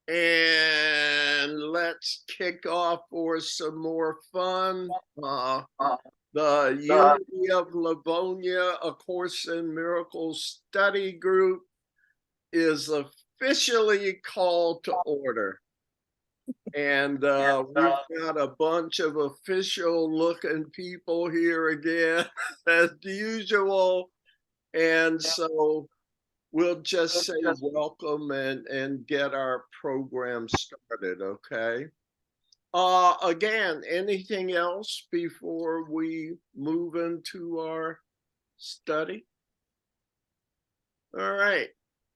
And let's kick off for some more fun. The Unity of Livonia, A Course in Miracles study group is officially called to order. And we've got a bunch of official looking people here again, as usual. And so we'll just say welcome and get our program started, okay? Again, anything else before we move into our study? All right.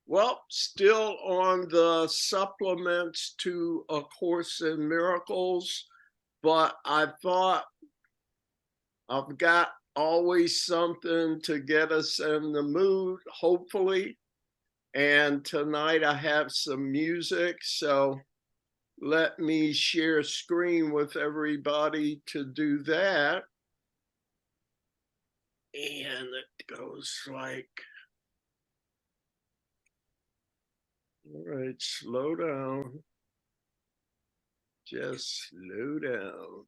Well, still on the supplements to A Course in Miracles, but I thought I've got always something to get us in the mood, hopefully. And tonight I have some music, so let me share screen with everybody to do that. And it goes like, all right, slow down. Just slow down.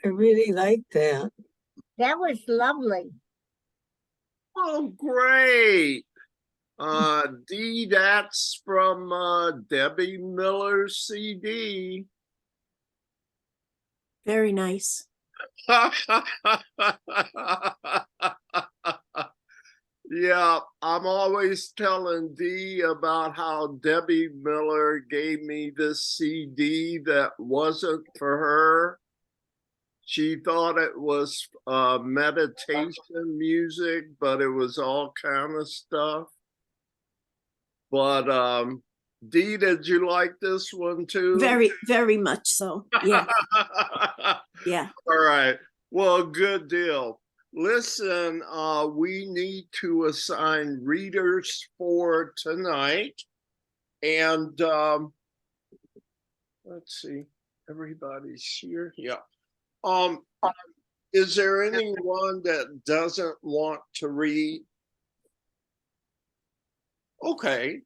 I really like that. That was lovely. Oh, great. Dee, that's from Debbie Miller's CD. Very nice. Yeah, I'm always telling Dee about how Debbie Miller gave me this CD that wasn't for her. She thought it was meditation music, but it was all kind of stuff. But Dee, did you like this one too? Very, very much so. Yeah, yeah. All right. Well, good deal. Listen, we need to assign readers for tonight. And let's see, everybody's here. Yeah. Is there anyone that doesn't want to read? Okay.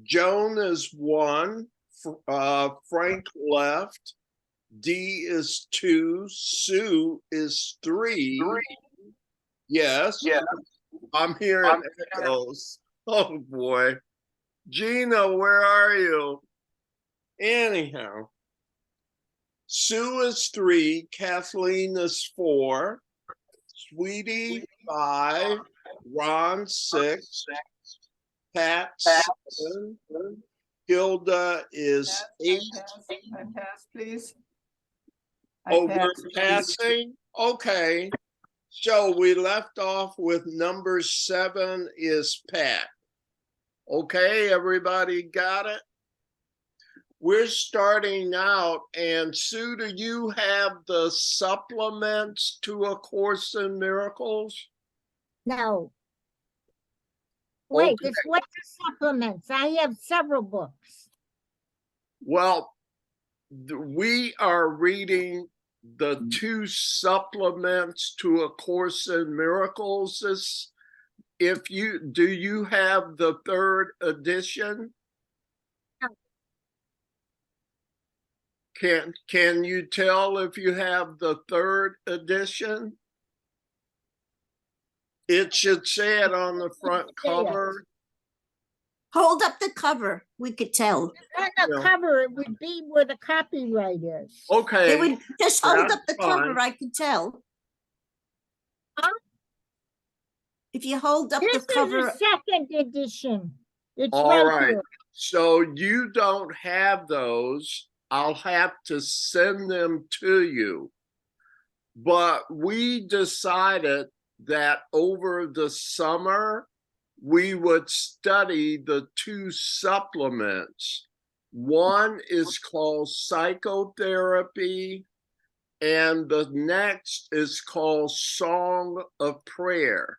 Joan is 1. Frank left. D is 2. Sue is 3. Yes. Yeah. I'm hearing echoes. Oh boy. Gina, where are you? Anyhow. Sue is 3. Kathleen is 4. Sweetie 5. Ron 6. Pat 7. Hilda is 8. I pass, please. Oh, we're passing? Okay. So we left off with number 7 is Pat. Okay, everybody got it? We're starting out, and Sue, do you have the supplements to A Course in Miracles? No. Wait, Okay. what's the supplements? I have several books. Well, we are reading the 2 supplements to A Course in Miracles. Do you have the 3rd edition? No. Can you tell if you have the 3rd edition? It should say it on the front cover. Hold up the cover. We could tell. On the Yeah. cover, it would be where the copyright is. Okay. It would just hold That's up the fine. cover. I could tell. Huh? If you hold up This the cover, is the 2nd edition. It's All right. here. So you don't have those. I'll have to send them to you. But we decided that over the summer, we would study the 2 supplements. One is called psychotherapy, and the next is called Song of Prayer.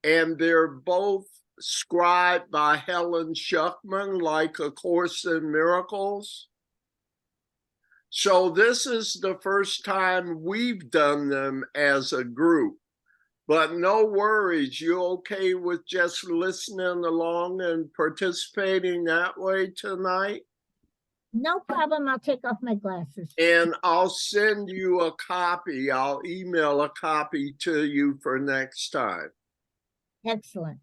And they're both scribed by Helen Schuckman, like A Course in Miracles. So this is the first time we've done them as a group. But no worries, you okay with just listening along and participating that way tonight? No problem. I'll take off my glasses. And I'll send you a copy. I'll email a copy to you for next time. Excellent.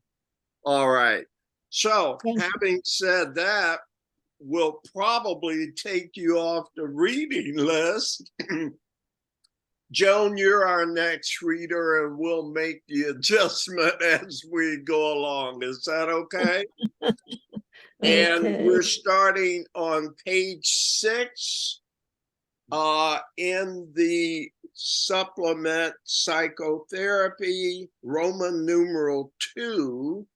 All right. So Thank you. having said that, we'll probably take you off the reading list. Joan, you're our next reader, and we'll make the adjustment as we go along. Is that okay? And Okay. we're starting on page 6 in the supplement psychotherapy, Roman numeral 2,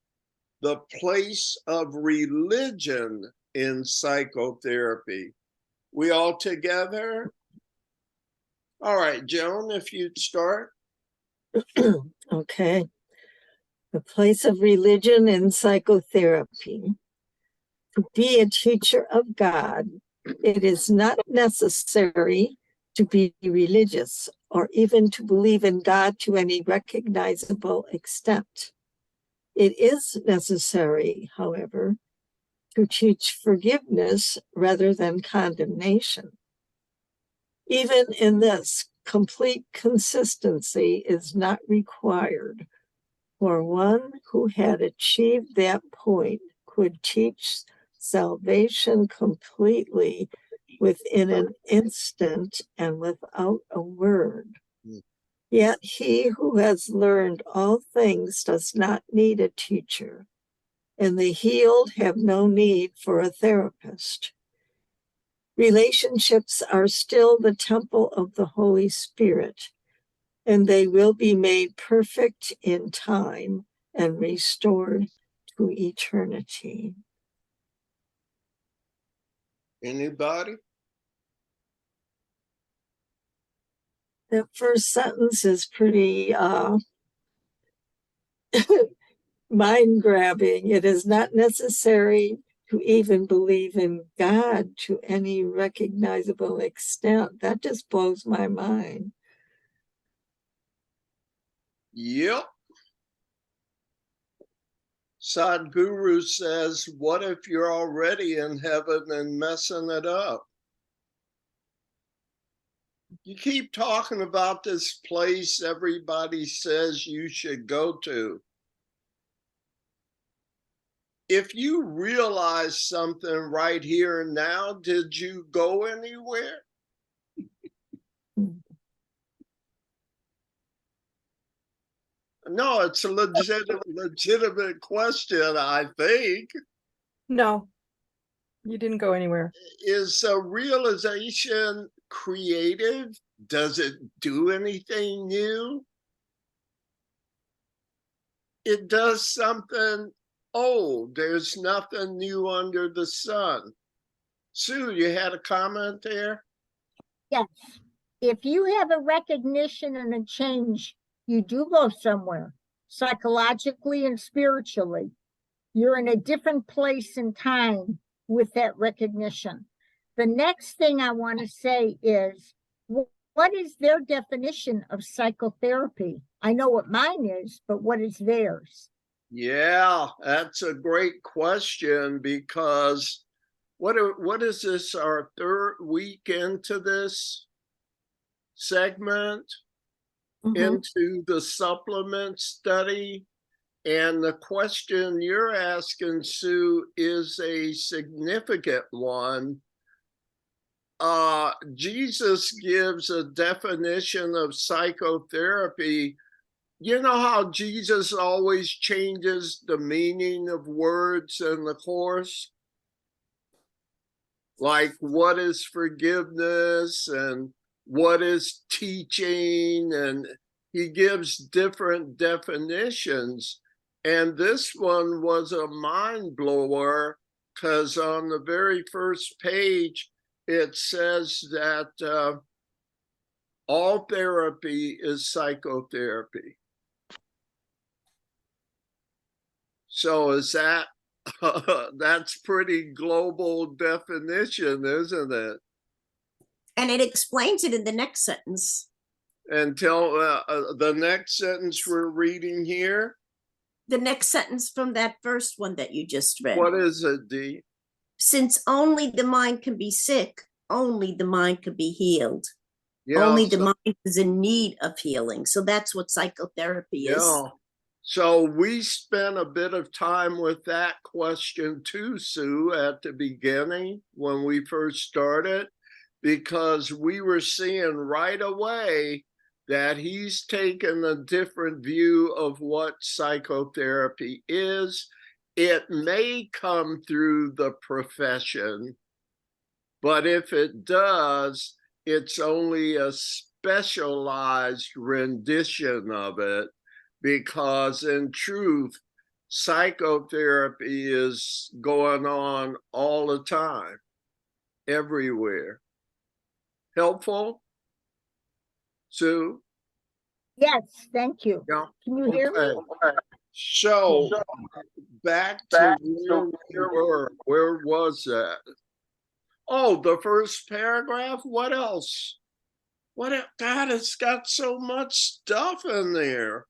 the place of religion in psychotherapy. We all together? All right, Joan, if you'd start. Okay. The place of religion in psychotherapy. To be a teacher of God, it is not necessary to be religious or even to believe in God to any recognizable extent. It is necessary, however, to teach forgiveness rather than condemnation. Even in this, complete consistency is not required, for one who had achieved that point could teach salvation completely within an instant and without a word. Yet he who has learned all things does not need a teacher, and the healed have no need for a therapist. Relationships are still the temple of the Holy Spirit, and they will be made perfect in time and restored to eternity. Anybody? That first sentence is pretty mind-grabbing. It is not necessary to even believe in God to any recognizable extent. That just blows my mind. Yep. Sadhguru says, what if you're already in heaven and messing it up? You keep talking about this place everybody says you should go to. If you realize something right here and now, did you go anywhere? No, it's a legitimate question, I think. No, you didn't go anywhere. Is a realization creative? Does it do anything new? It does something old. There's nothing new under the sun. Sue, you had a comment there? Yes. If you have a recognition and a change, you do go somewhere, psychologically and spiritually. You're in a different place and time with that recognition. The next thing I want to say is, what is their definition of psychotherapy? I know what mine is, but what is theirs? Yeah, that's a great question, because what is this, our third week into this segment, into the supplement study? And the question you're asking, Sue, is a significant one. Jesus gives a definition of psychotherapy. You know how Jesus always changes the meaning of words in the Course? Like, what is forgiveness and what is teaching? And he gives different definitions. And this one was a mind blower, because on the very first page, it says that all therapy is psychotherapy. So is that, that's pretty global definition, isn't it? And it explains it in the next sentence. Until the next sentence we're reading here. The next sentence from that first one that you just read. What is it, Dee? Since only the mind can be sick, only the mind can be healed. Yeah, Only the mind is in need of healing. So that's what psychotherapy is. yeah. So we spent a bit of time with that question too, Sue, at the beginning when we first started, because we were seeing right away that he's taken a different view of what psychotherapy is. It may come through the profession, but if it does, it's only a specialized rendition of it, because in truth, psychotherapy is going on all the time, everywhere. Helpful, Sue? Yes, thank you. Yeah. Can you hear me? So back to where we were. Where was that? Oh, the first paragraph. What else? God, it's got so much stuff in there.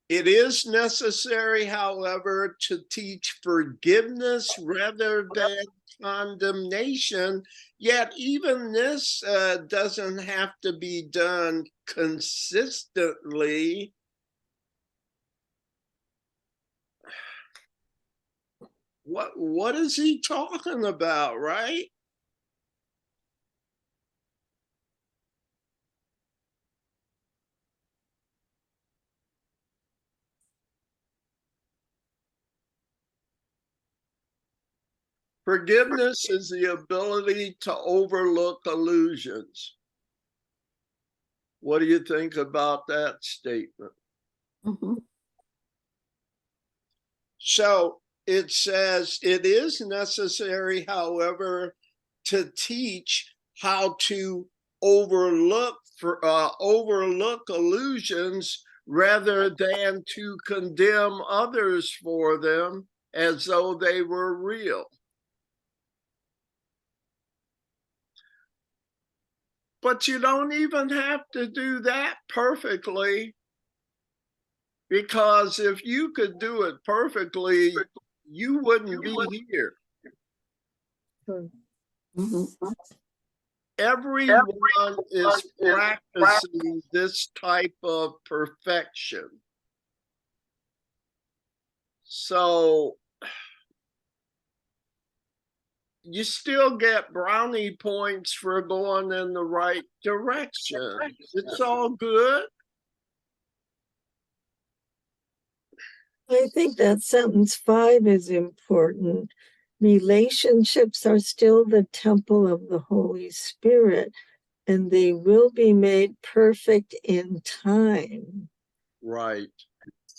It is necessary, however, to teach forgiveness rather than condemnation. Yet even this doesn't have to be done consistently. What is he talking about, right? Forgiveness is the ability to overlook illusions. What do you think about that statement? Mhm. So it says it is necessary, however, to teach how to overlook illusions rather than to condemn others for them as though they were real. But you don't even have to do that perfectly, because if you could do it perfectly, you wouldn't be here. Mhm. Everyone is practicing this type of perfection. So you still get brownie points for going in the right direction. It's all good. I think that sentence 5 is important. Relationships are still the temple of the Holy Spirit, and they will be made perfect in time. Right.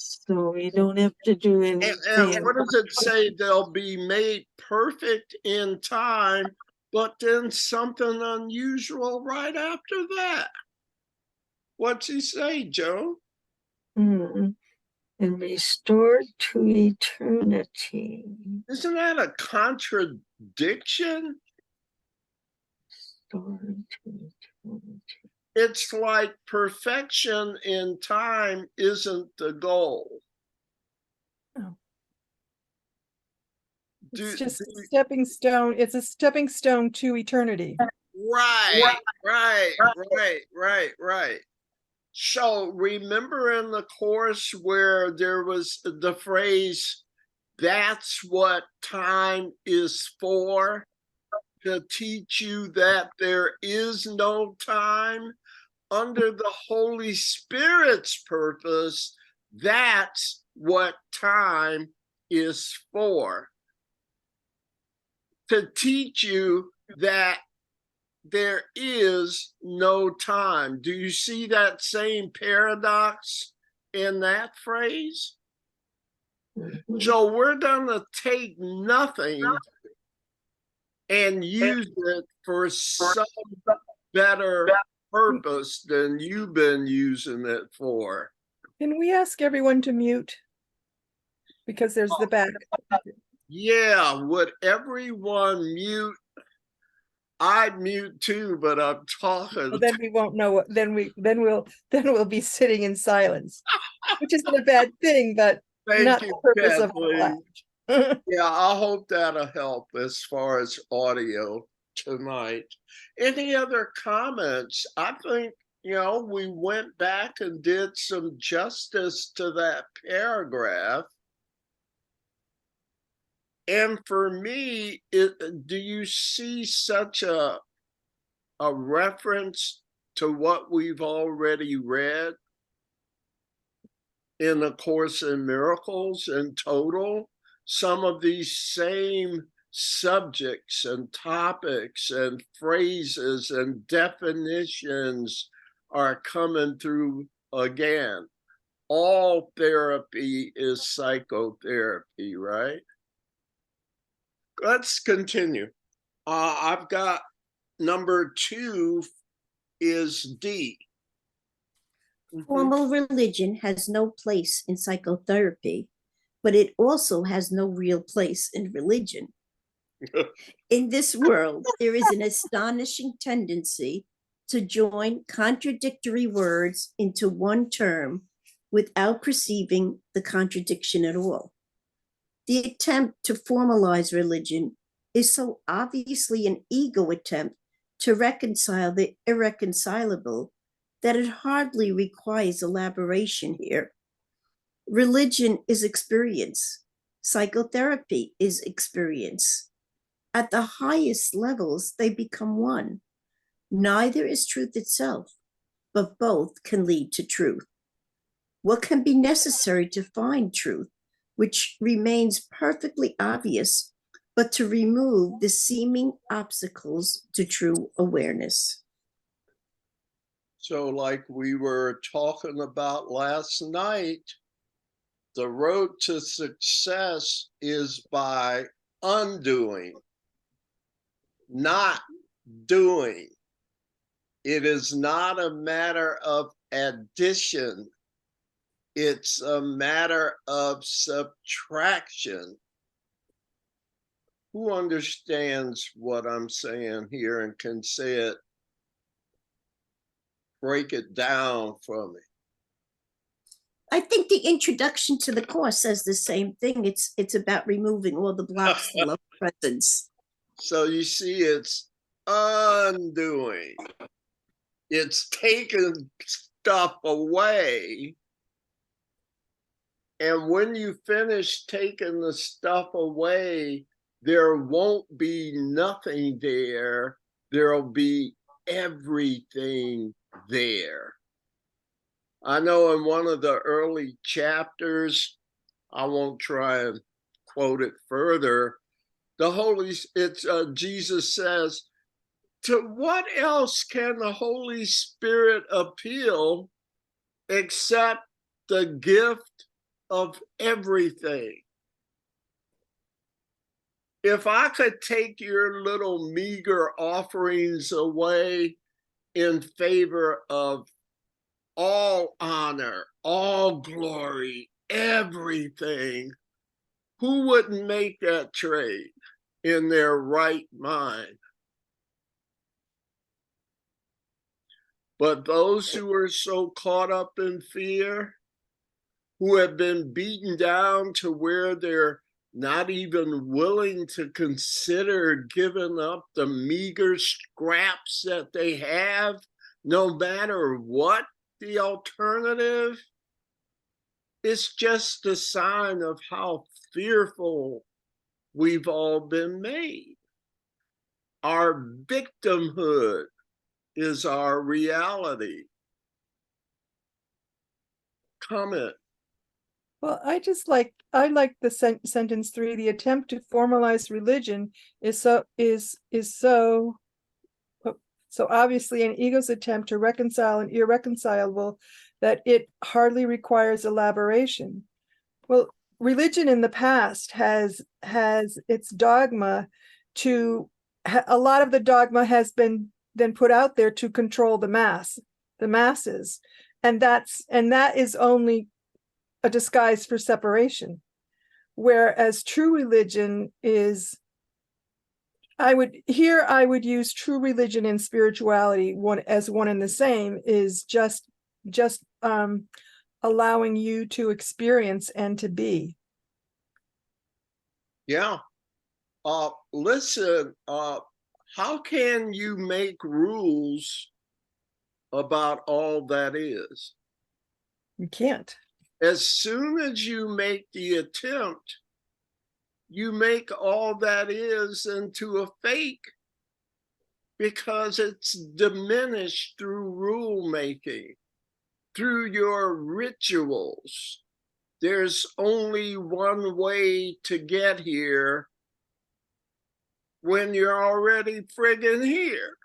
So we don't have to do And anything. what does it say? They'll be made perfect in time, but then something unusual right after that. What's he say, Joe? And restored to eternity. Isn't that a contradiction? Restored to eternity. It's like perfection in time isn't the goal. Oh. Do- It's just do- a stepping stone. It's a stepping stone to eternity. Right. So remember in the course where there was the phrase, that's what time is for, to teach you that there is no time? Under the Holy Spirit's purpose, that's what time is for. To teach you that there is no time. Do you see that same paradox in that phrase? Mhm. So we're going to take nothing and use it for some better purpose than you've been using it for. Can we ask everyone to mute? Because there's the back. Yeah, would everyone mute? I mute too, but I'm talking. Well, then we won't know what, then we'll be sitting in silence, which isn't a bad thing, but not Thank you, the purpose of Kathleen. the Yeah, I hope that'll help as far as audio tonight. Any other comments? I think, we went back and did some justice to that paragraph. And for me, do you see such a reference to what we've already read in A Course in Miracles in total? Some of these same subjects and topics and phrases and definitions are coming through again. All therapy is psychotherapy, right? Let's continue. I've got number 2 is D. Formal religion has no place in psychotherapy, but it also has no real place in religion. In this world, there is an astonishing tendency to join contradictory words into one term without perceiving the contradiction at all. The attempt to formalize religion is so obviously an ego attempt to reconcile the irreconcilable that it hardly requires elaboration here. Religion is experience. Psychotherapy is experience. At the highest levels, they become one. Neither is truth itself, but both can lead to truth. What can be necessary to find truth, which remains perfectly obvious, but to remove the seeming obstacles to true awareness. So like we were talking about last night, the road to success is by undoing, not doing. It is not a matter of addition. It's a matter of subtraction. Who understands what I'm saying here and can say it, break it down for me? I think the introduction to the course says the same thing. It's about removing all the blocks to love presence. So you see, it's undoing. It's taking stuff away. And when you finish taking the stuff away, there won't be nothing there. There'll be everything there. I know in one of the early chapters, I won't try and quote it further, Jesus says, to what else can the Holy Spirit appeal except the gift of everything? If I could take your little meager offerings away in favor of all honor, all glory, everything, who wouldn't make that trade in their right mind? But those who are so caught up in fear, who have been beaten down to where they're not even willing to consider giving up the meager scraps that they have, no matter what the alternative, it's just a sign of how fearful we've all been made. Our victimhood is our reality. Comment. Well, I like the sentence 3. The attempt to formalize religion is so obviously an ego's attempt to reconcile an irreconcilable that it hardly requires elaboration. Well, religion in the past has its dogma a lot of the dogma has been then put out there to control the masses, and that is only a disguise for separation, whereas true religion is, I would use true religion and spirituality one and the same, is just allowing you to experience and to be. Yeah. Listen, how can you make rules about all that is? You can't. As soon as you make the attempt, you make all that is into a fake, because it's diminished through rule making, through your rituals. There's only one way to get here when you're already friggin' here.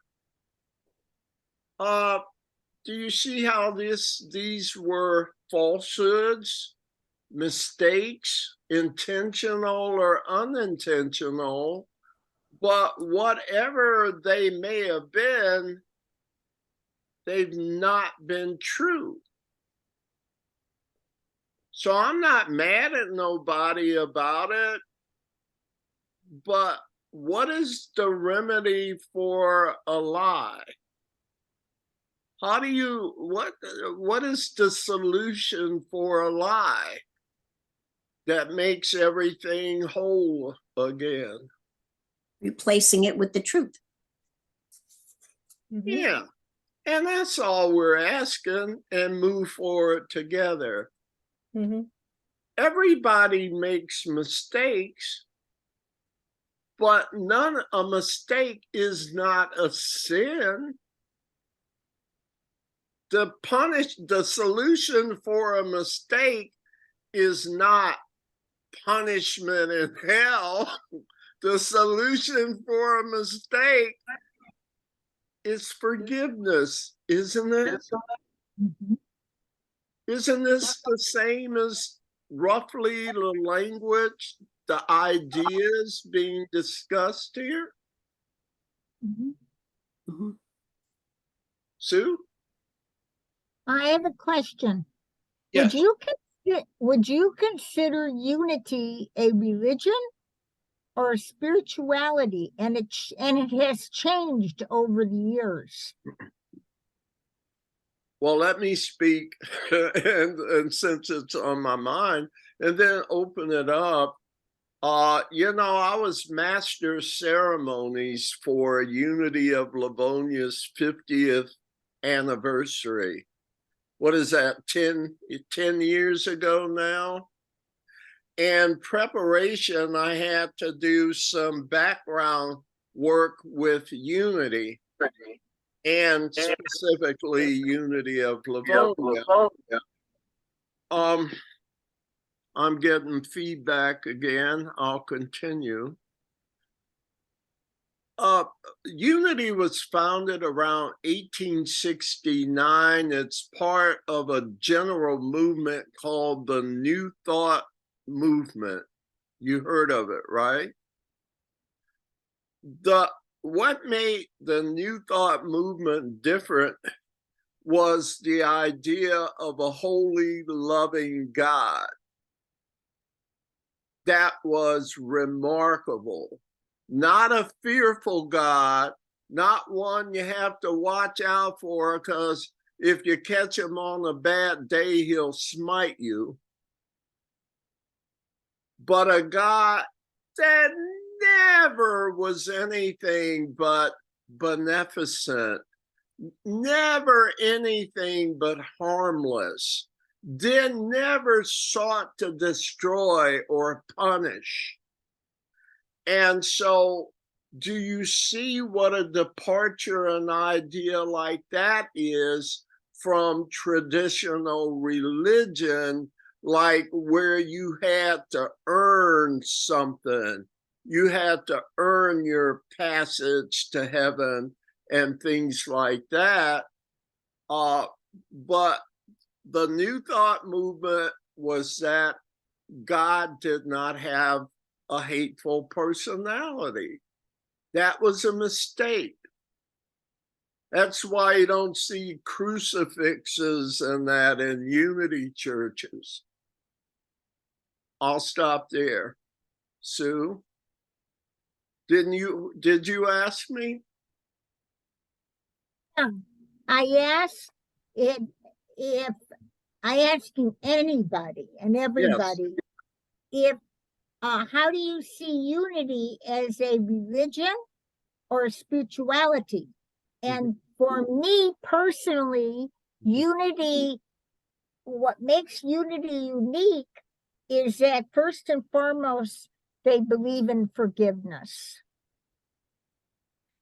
Do you see how these were falsehoods, mistakes, intentional or unintentional? But whatever they may have been, they've not been true. So I'm not mad at nobody about it, but what is the remedy for a lie? How do you, what is the solution for a lie that makes everything whole again? Replacing it with the truth. Mm-hmm. Yeah, and that's all we're asking, and move forward together. Mm-hmm. Everybody makes mistakes, but a mistake is not a sin. The solution for a mistake is not punishment in hell. the solution for a mistake is forgiveness, isn't it? Mhm. Isn't this the same as roughly the language, the ideas being discussed here? Mhm. Mhm. Sue? I have a question. Yes. Would you consider unity a religion or a spirituality? And it has changed over the years. Well, let me speak, and since it's on my mind, and then open it up. I was master ceremonies for Unity of Livonia's 50th anniversary. What is that, 10 years ago now? And preparation, I had to do some background work with Unity, and specifically Unity of Livonia. I'm getting feedback again. I'll continue. Unity was founded around 1869. It's part of a general movement called the New Thought movement. You heard of it, right? What made the New Thought movement different was the idea of a holy, loving God. That was remarkable. Not a fearful God, not one you have to watch out for, because if you catch him on a bad day, he'll smite you. But a God that never was anything but beneficent, never anything but harmless, never sought to destroy or punish. And so, do you see what a departure an idea like that is from traditional religion, like where you had to earn something? You had to earn your passage to heaven and things like that. But the New Thought movement was that God did not have a hateful personality. That was a mistake. That's why you don't see crucifixes and that in unity churches. I'll stop there. Sue, did you ask me? I asked if I asking anybody and everybody if how do you see unity as a religion or a spirituality? And for me personally, unity, what makes unity unique is that first and foremost, they believe in forgiveness.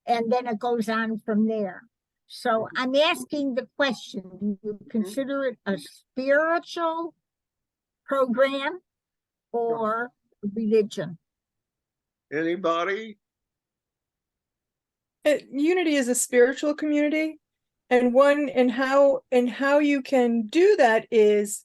And then it goes on from there. So I'm asking the question, do you consider it a spiritual program or religion? Anybody? Unity is a spiritual community, and how you can do that is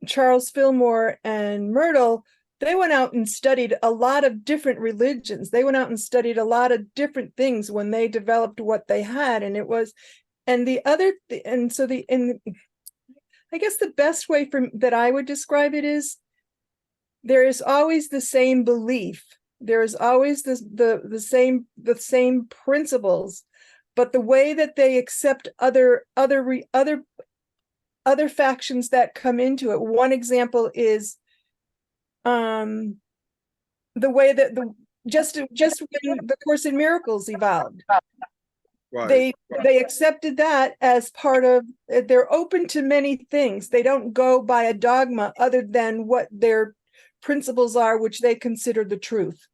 Charles Fillmore and Myrtle, they went out and studied a lot of different religions. They went out and studied a lot of different things when they developed what they had. And I guess the best way that I would describe it is there is always the same belief. There is always the same principles, but the way that they accept other factions that come into it. One example is the way that just when the Course in Miracles evolved. Right. They accepted that as part of, they're open to many things. They don't go by a dogma other than what their principles are, which they consider the truth.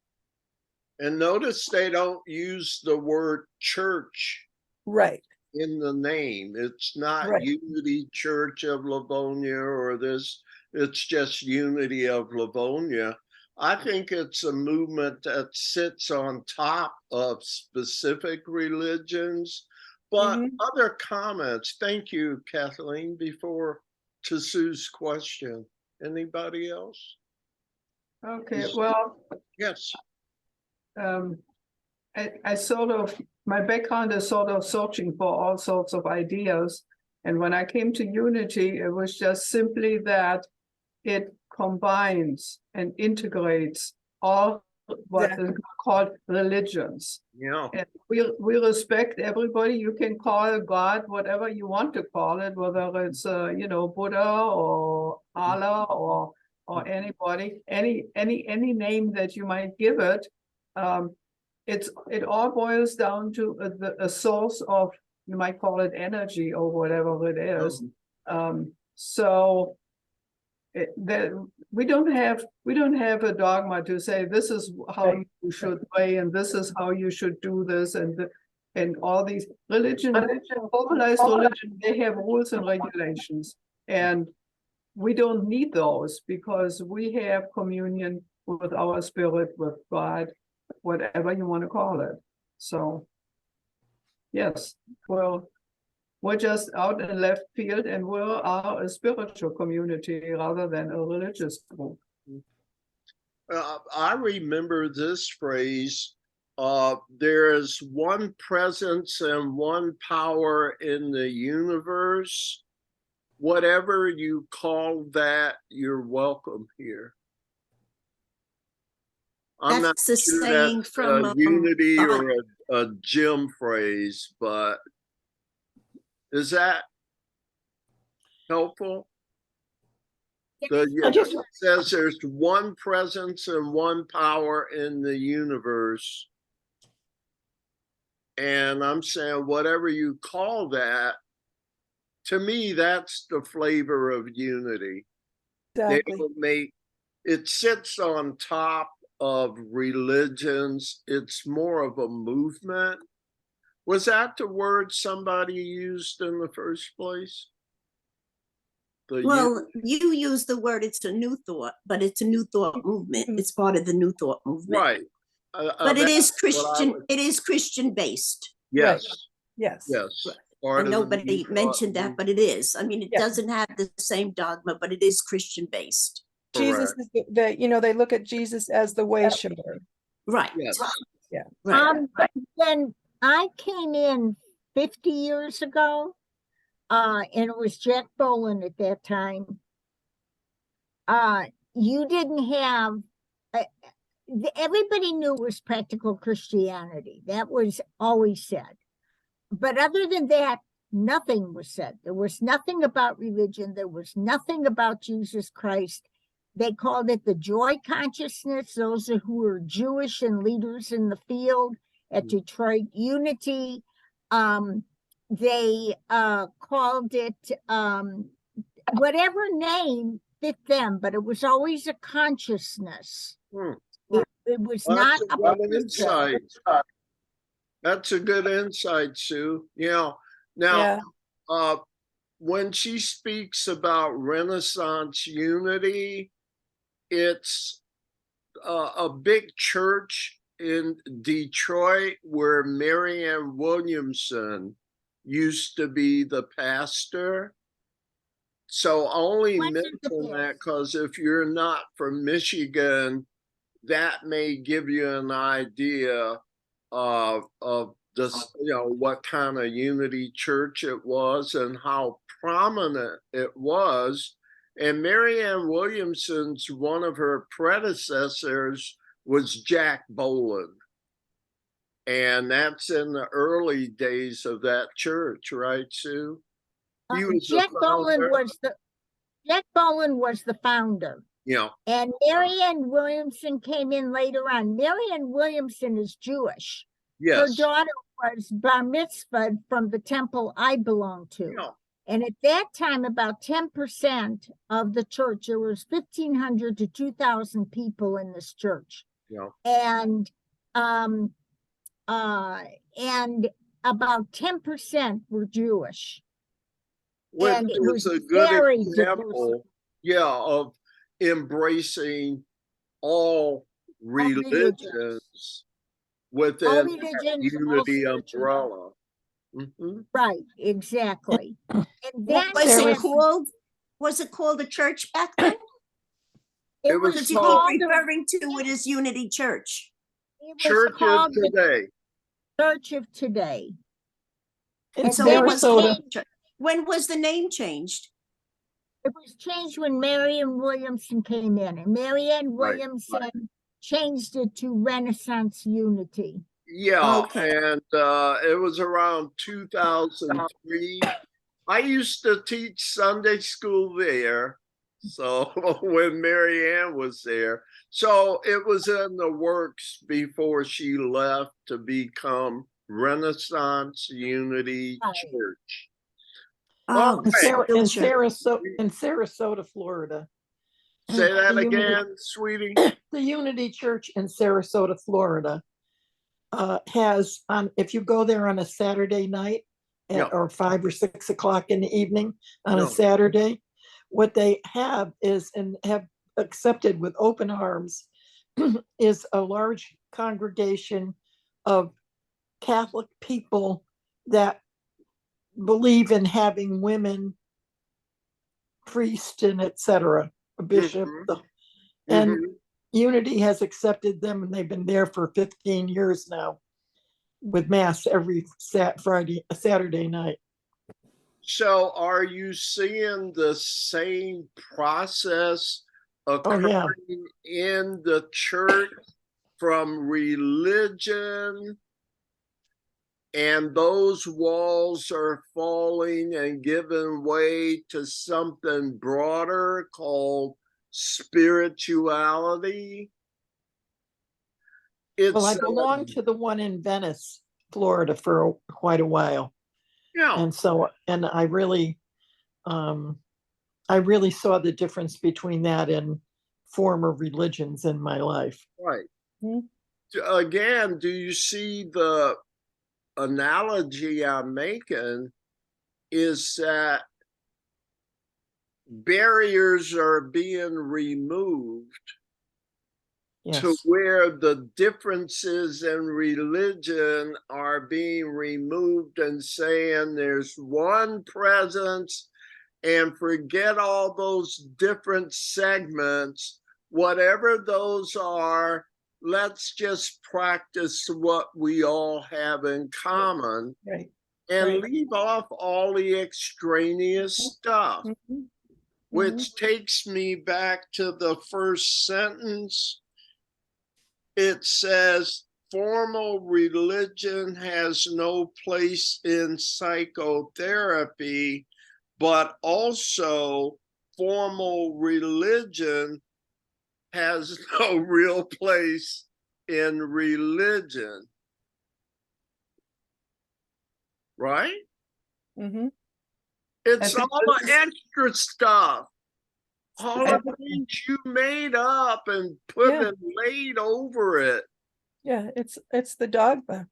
And notice they don't use the word church Right. in the name. It's not Right. Unity Church of Livonia or this, it's just Unity of Livonia. I think it's a movement that sits on top of specific religions. But Mhm. other comments? Thank you, Kathleen. Before to Sue's question, anybody else? Okay, well, Yes. I sort of, my background is sort of searching for all sorts of ideas. And when I came to Unity, it was just simply that it combines and integrates all what is called religions. Yeah. And we respect everybody. You can call God whatever you want to call it, whether it's Buddha or Allah or anybody, any name that you might give it. It all boils down to a source of, you might call it energy or whatever it is. So we don't have a dogma to say this is how you should pray and this is how you should do this and all these formalized religion, they have rules and regulations, and we don't need those because we have communion with our spirit, with God, whatever you want to call it. So yes, well, we're just out in left field and we are a spiritual community rather than a religious group. I remember this phrase, there is one presence and one power in the universe. Whatever you call that, you're welcome here. I'm not That's the sure saying that's from unity or a Jim phrase, but is that helpful? It says there's one presence and one power in the universe. And I'm saying whatever you call that, to me, that's the flavor of unity. Exactly. It sits on top of religions. It's more of a movement. Was that the word somebody used in the first place? Well, you use the word, it's a new thought, but it's a new thought movement. It's part of the new thought movement. Right. But it is Christian, it is Christian based. Yes. Yes. Yes. And nobody mentioned that, but it is. I mean, it doesn't have the same dogma, but it is Christian based. Jesus is that, they look at Jesus as the way shower. Right. Yes. Yeah. Right. When I came in 50 years ago, and it was Jack Boland at that time, you didn't have, everybody knew it was practical Christianity. That was always said. But other than that, nothing was said. There was nothing about religion. There was nothing about Jesus Christ. They called it the joy consciousness. Those who were Jewish and leaders in the field at Detroit Unity, they called it whatever name fit them, but it was always a consciousness. It was not about insight. That's a good insight, Sue. Now, when she speaks about Renaissance unity, it's a big church in Detroit where Marianne Williamson used to be the pastor. So I only mention that because if you're not from Michigan, that may give you an idea of this, what kind of unity church it was and how prominent it was. And Marianne Williamson's, one of her predecessors was Jack Boland. And that's in the early days of that church, right, Sue? Jack Boland was the founder. Yeah. And Marianne Williamson came in later on. Marianne Williamson is Jewish. Yes. Her daughter was bar mitzvahed from the temple I belong to. Yeah. And at that time, about 10% of the church, there was 1,500 to 2,000 people in this church. Yeah. And about 10% were Jewish. And it was a good example, of embracing all religions. religions within All that religions, all unity spiritual. umbrella. Mhm. Right, exactly. And then Was it called a church back then? It was Because you called keep referring to it as Unity Church. it was Church of called the Today. Church of Today. In And So then it was Sarasota, when was the name changed? It was changed when Marianne Williamson came in, and Marianne Right, Williamson changed it to Renaissance Unity. Yeah, Okay. and it was around 2003. I used to teach Sunday school there. So when Marianne was there, so it was in the works before she left to become Renaissance Unity Right. Church. Oh, Okay. still in Sarasota, Florida. Say that The Unity- again, sweetie. The Unity Church in Sarasota, Florida, has if you go there on a Saturday night Yeah. or 5 or 6 o'clock in the evening on Yeah. a Saturday, what they have is and have accepted with open arms is a large congregation of Catholic people that believe in having women priest and etc. a bishop. Mhm. And Mhm. Unity has accepted them, and they've been there for 15 years now with mass every Saturday night. So are you seeing the same process occurring in the church from religion, and those walls are falling and giving way to something broader called spirituality? Well, I It's belonged to the one in Venice, Florida for quite a while. yeah, And so, and I really saw the difference between that and former religions in my life. right. Mhm. Again, do you see the analogy I'm making is that barriers are being removed to Yes. where the differences in religion are being removed and saying there's one presence, and forget all those different segments, whatever those are, let's just practice what we all have in common Right. and Right. leave off all the extraneous stuff. Mhm. Which takes me back to the first sentence. It says, formal religion has no place in psychotherapy, but also formal religion has no real place in religion. Right? Mhm. It's think all the extra stuff. All I of the things you made up and put Yeah. and laid over it, Yeah, it's the dogma.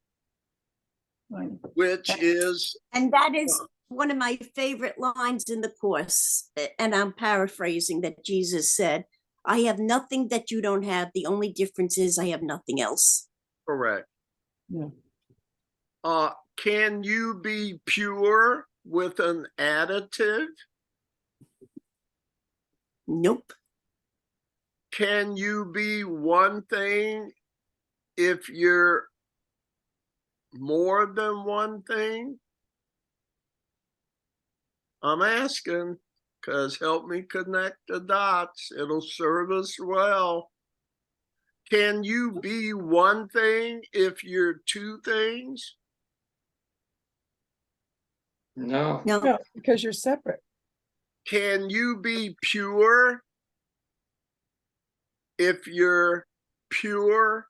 which is And that is one of my favorite lines in the course. And I'm paraphrasing that Jesus said, I have nothing that you don't have. The only difference is I have nothing else. correct. Yeah. Can you be pure with an additive? Nope. Can you be one thing if you're more than one thing? I'm asking, because help me connect the dots. It'll serve us well. Can you be one thing if you're two things? No. No. No, because you're separate. Can you be pure if you're pure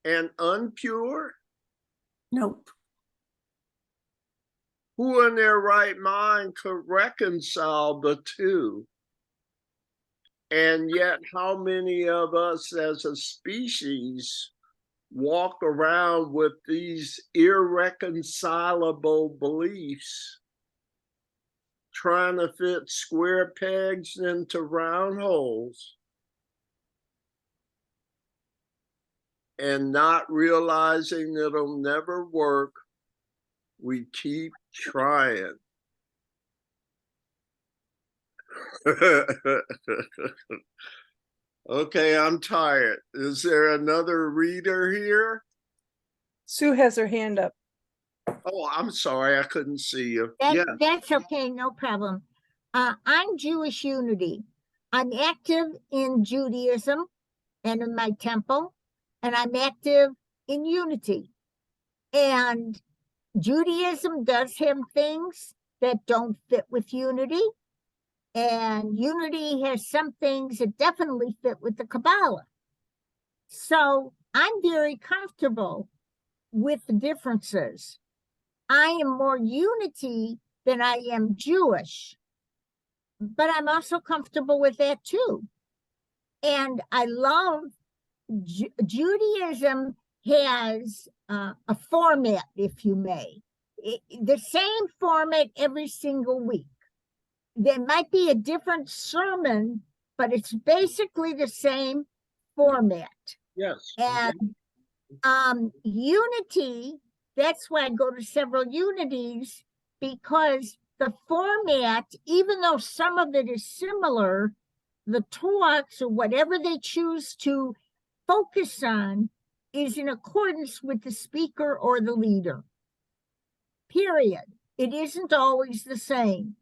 and unpure? Nope. Who in their right mind could reconcile the two? And yet, how many of us as a species walk around with these irreconcilable beliefs, trying to fit square pegs into round holes? and not realizing it'll never work, we keep trying. Okay, I'm tired. Is there another reader here? Sue has her hand up. Oh, I'm sorry, I couldn't see you. That, Yeah, That's okay, no problem. I'm Jewish Unity. I'm active in Judaism and in my temple, and I'm active in Unity. And Judaism does have things that don't fit with Unity, and Unity has some things that definitely fit with the Kabbalah. So I'm very comfortable with the differences. I am more Unity than I am Jewish, but I'm also comfortable with that too. And I love Judaism has a format, if you may, the same format every single week. There might be a different sermon, but it's basically the same format. yes. And Unity, that's why I go to several Unities, because the format, even though some of it is similar, the talks or whatever they choose to focus on is in accordance with the speaker or the leader. Period. It isn't always the same.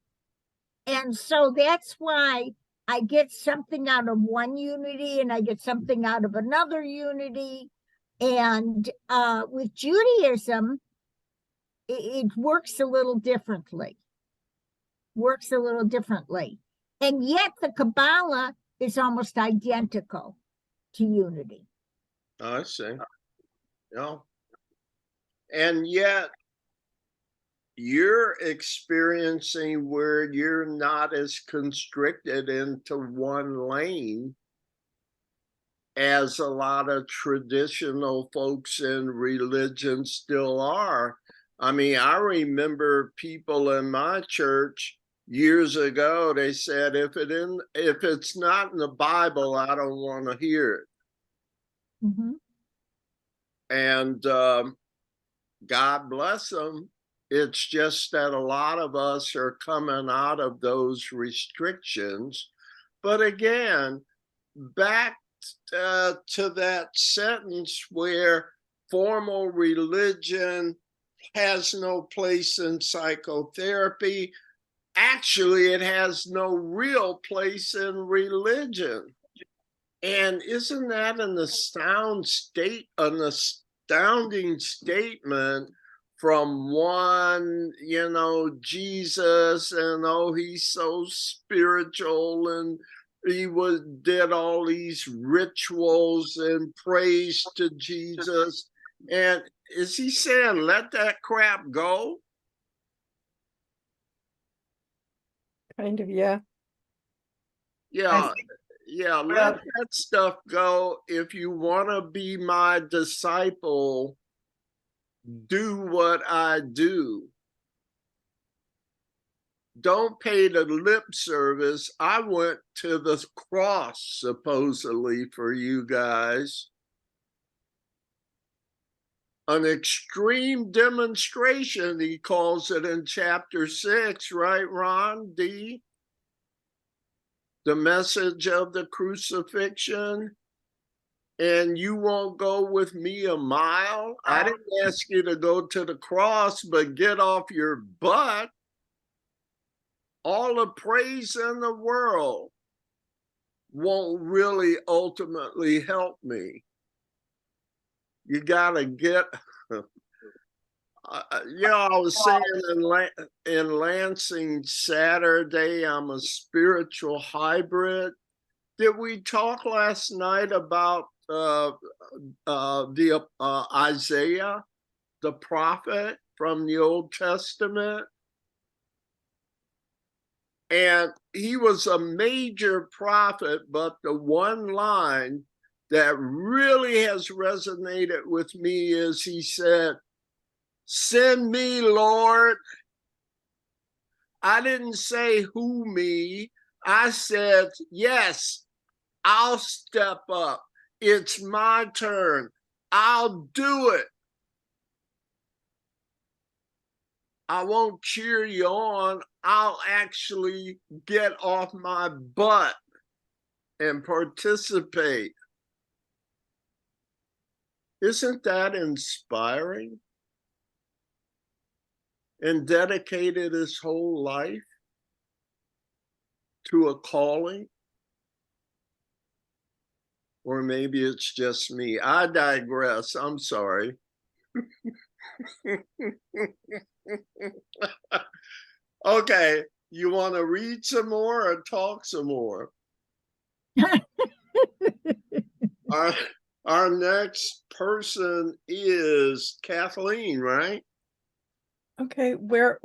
And so that's why I get something out of one Unity and I get something out of another Unity. And with Judaism, it works a little differently. And yet the Kabbalah is almost identical to Unity. I see. Yeah. And yet you're experiencing where you're not as constricted into one lane as a lot of traditional folks in religion still are. I mean, I remember people in my church years ago, they said, if it's not in the Bible, I don't want to hear it. Mm-hmm. And God bless them. It's just that a lot of us are coming out of those restrictions. But again, back to that sentence where formal religion has no place in psychotherapy. Actually, it has no real place in religion. And isn't that an astounding statement from one, Jesus, and oh, he's so spiritual, and he did all these rituals and praise to Jesus. And is he saying, let that crap go? Kind of, yeah. Yeah, let that stuff go. If you want to be my disciple, do what I do. Don't pay the lip service. I went to the cross, supposedly, for you guys. An extreme demonstration, he calls it in chapter 6, right, Ron D? The message of the crucifixion. And you won't go with me a mile? I didn't ask you to go to the cross, but get off your butt. All the praise in the world won't really ultimately help me. You gotta get, I was saying in Lansing Saturday, I'm a spiritual hybrid. Did we talk last night about Isaiah, the prophet from the Old Testament? And he was a major prophet, but the one line that really has resonated with me is he said, "Send me, Lord." I didn't say who me. I said, yes, I'll step up. It's my turn. I'll do it. I won't cheer you on. I'll actually get off my butt and participate. Isn't that inspiring? And dedicated his whole life to a calling? Or maybe it's just me. I digress. I'm sorry. Okay, you want to read some more or talk some more? Our next person is Kathleen, right? Okay, we're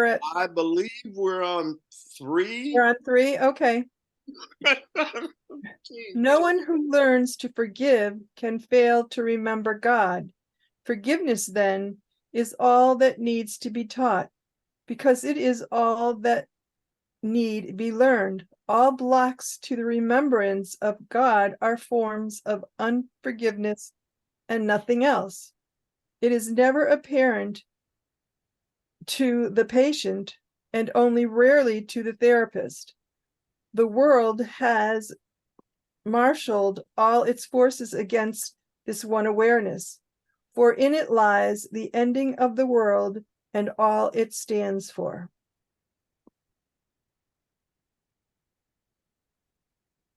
at I believe we're on 3. we're on 3. Okay. No one who learns to forgive can fail to remember God. Forgiveness, then, is all that needs to be taught, because it is all that need be learned. All blocks to the remembrance of God are forms of unforgiveness and nothing else. It is never apparent to the patient and only rarely to the therapist. The world has marshaled all its forces against this one awareness, for in it lies the ending of the world and all it stands for.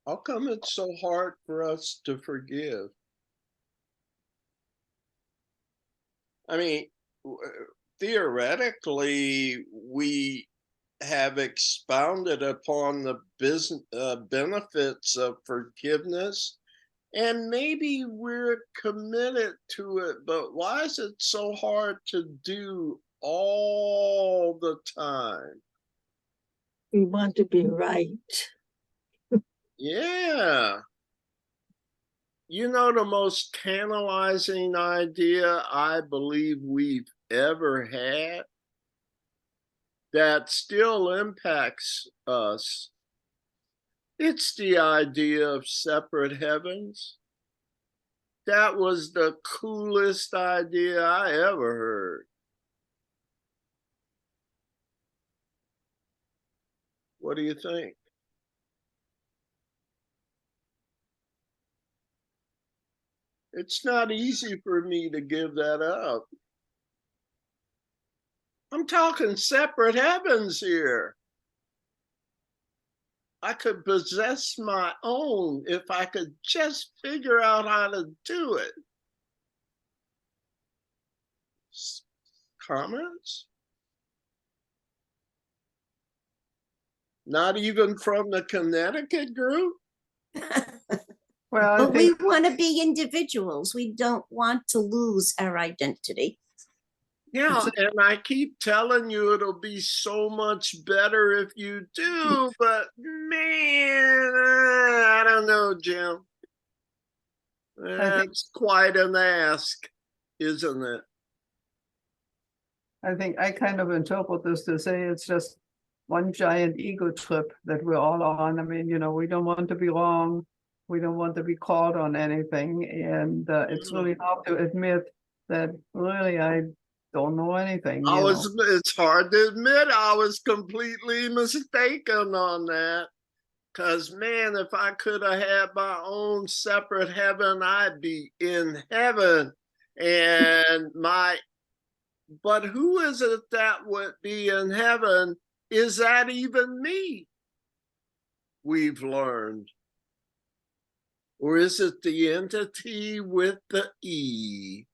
How come it's so hard for us to forgive? I mean, theoretically, we have expounded upon the benefits of forgiveness, and maybe we're committed to it, but why is it so hard to do all the time? We want to be right. Yeah. You know, the most tantalizing idea I believe we've ever had that still impacts us, it's the idea of separate heavens. That was the coolest idea I ever heard. What do you think? It's not easy for me to give that up. I'm talking separate heavens here. I could possess my own if I could just figure out how to do it. Comments? Not even from the Connecticut group? Well, I But we think want to be individuals. We don't want to lose our identity. Yeah, and I keep telling you it'll be so much better if you do, but man, I don't know, Jim. think- That's quite an ask, isn't it? I think I kind of interpret this to say it's just one giant ego trip that we're all on. I mean, we don't want to be wrong. We don't want to be caught on anything. And it's really hard to admit that really I don't know anything. It's hard to admit I was completely mistaken on that. Because, man, if I could have had my own separate heaven, I'd be in heaven. But who is it that would be in heaven? Is that even me? We've learned. Or is it the entity with the E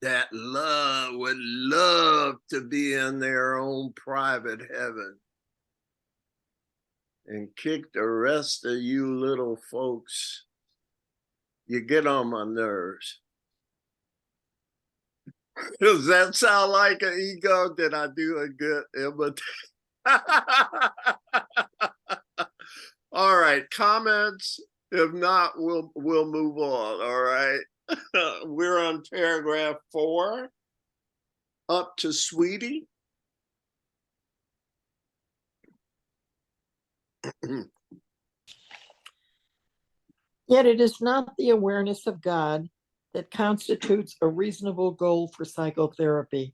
that would love to be in their own private heaven and kick the rest of you little folks? You get on my nerves. Does that sound like an ego? Did I do a good imitation? All right, comments. If not, we'll move on. All right. We're on paragraph 4. Up to Sweetie. Yet it is not the awareness of God that constitutes a reasonable goal for psychotherapy.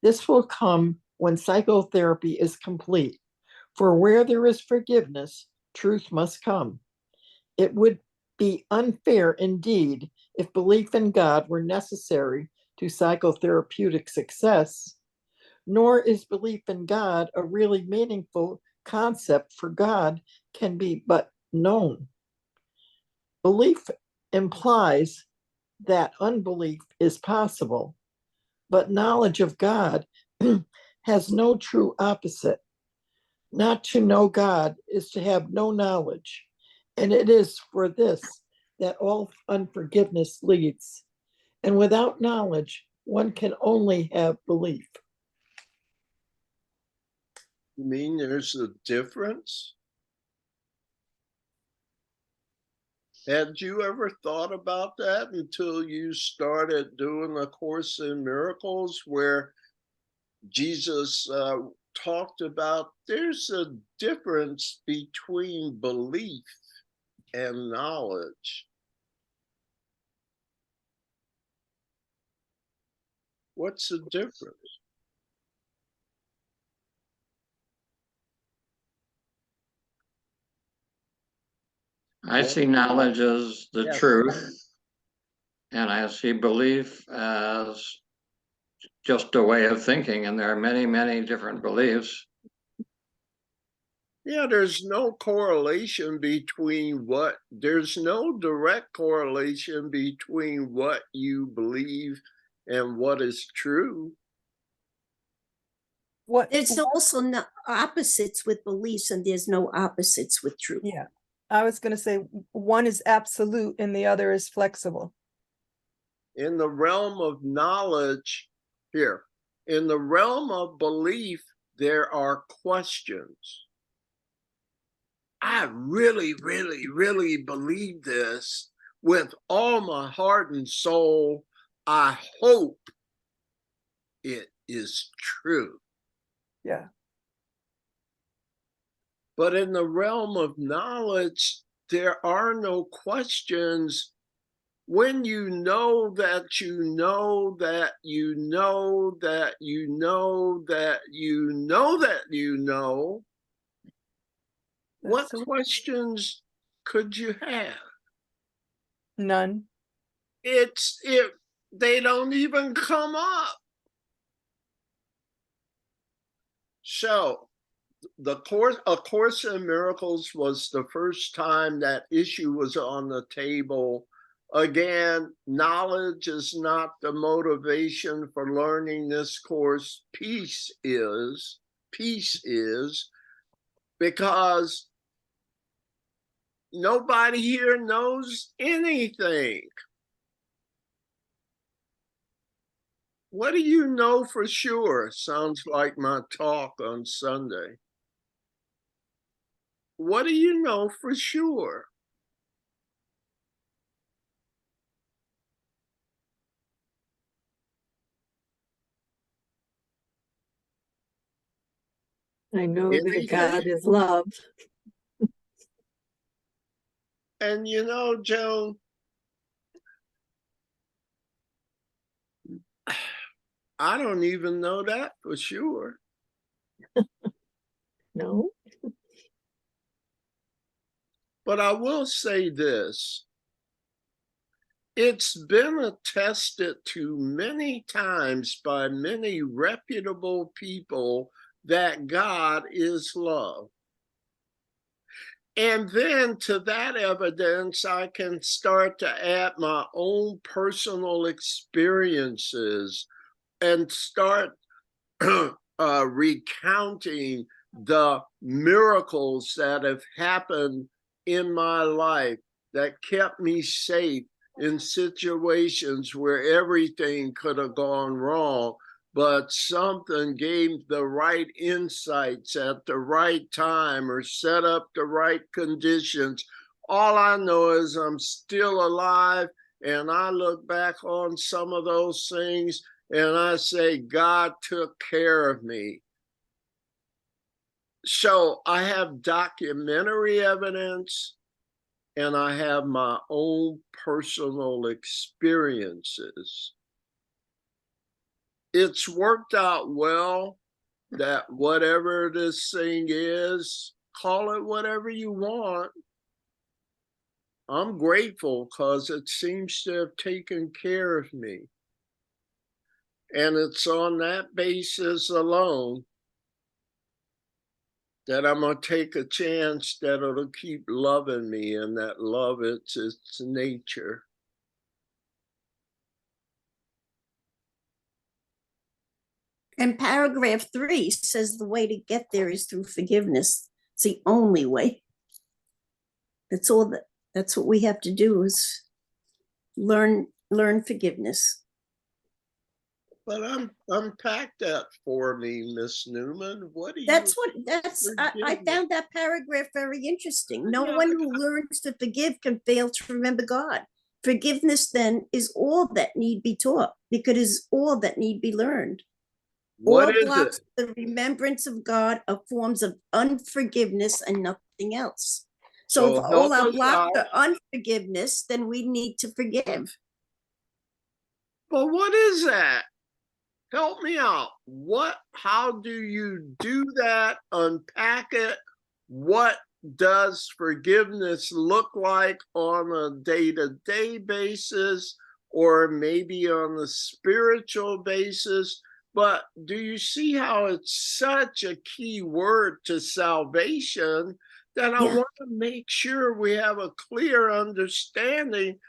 This will come when psychotherapy is complete, for where there is forgiveness, truth must come. It would be unfair indeed if belief in God were necessary to psychotherapeutic success, nor is belief in God a really meaningful concept, for God can be but known. Belief implies that unbelief is possible, but knowledge of God has no true opposite. Not to know God is to have no knowledge, and it is for this that all unforgiveness leads. And without knowledge, one can only have belief. You mean there's a difference? Had you ever thought about that until you started doing A Course in Miracles, where Jesus talked about there's a difference between belief and knowledge? What's the difference? I see knowledge as the Yes. truth, and I see belief as just a way of thinking, and there are many, many different beliefs. Yeah, there's no correlation between there's no direct correlation between what you believe and what is true. What? There's also no opposites with beliefs, and there's no opposites with truth. Yeah, I was going to say one is absolute and the other is flexible. In the realm of knowledge, in the realm of belief, there are questions. I really, really, really believe this with all my heart and soul. I hope it is true. Yeah. But in the realm of knowledge, there are no questions. When you know that you know that you know that you know that you know that you know, what That's so- questions could you have? None. They don't even come up. So A Course in Miracles was the first time that issue was on the table. Again, knowledge is not the motivation for learning this course. Peace is, because nobody here knows anything. What do you know for sure? Sounds like my talk on Sunday. What do you know for sure? I know that Anything? God is love. And you know, Joan, I don't even know that for sure. No? But I will say this. It's been attested to many times by many reputable people that God is love. And then to that evidence, I can start to add my own personal experiences and start recounting the miracles that have happened in my life that kept me safe in situations where everything could have gone wrong, but something gave the right insights at the right time or set up the right conditions. All I know is I'm still alive, and I look back on some of those things and I say, God took care of me. So I have documentary evidence and I have my own personal experiences. It's worked out well that whatever this thing is, call it whatever you want. I'm grateful because it seems to have taken care of me. And it's on that basis alone that I'm going to take a chance that it'll keep loving me, and that love, it's its nature. And paragraph 3 says the way to get there is through forgiveness. It's the only way. That's what we have to do is learn forgiveness. But unpack that for me, Miss Newman. What do you? I found that paragraph very interesting. No one who learns to forgive can fail to remember God. Forgiveness then is all that need be taught, because it is all that need be learned. What all is blocks it? The remembrance of God are forms of unforgiveness and nothing else. So if all our blocks are unforgiveness, then we need to forgive. But what is that? Help me out. How do you do that? Unpack it. What does forgiveness look like on a day-to-day basis, or maybe on a spiritual basis? But do you see how it's such a key word to salvation that I want to make sure we have a clear understanding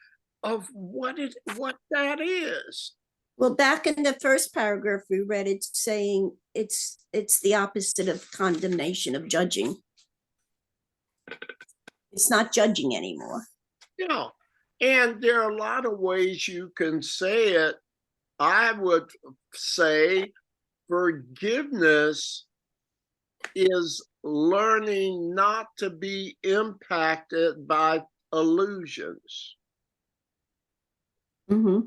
of what that is? Well, back in the first paragraph we read, it's saying it's the opposite of condemnation, of judging. It's not judging anymore. Yeah, and there are a lot of ways you can say it. I would say forgiveness is learning not to be impacted by illusions. Mm-hmm.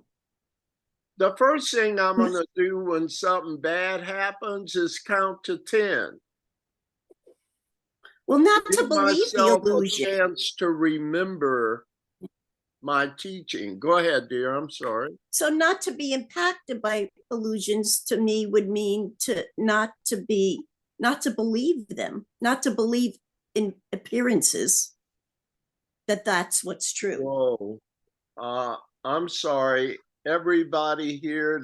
The first thing I'm going to do when something bad happens is count to 10. Well, not Give to believe the myself illusion. a chance to remember my teaching. Go ahead, dear. I'm sorry. So not to be impacted by illusions to me would mean not to believe them, not to believe in appearances that's what's true. Whoa. I'm sorry. Everybody here,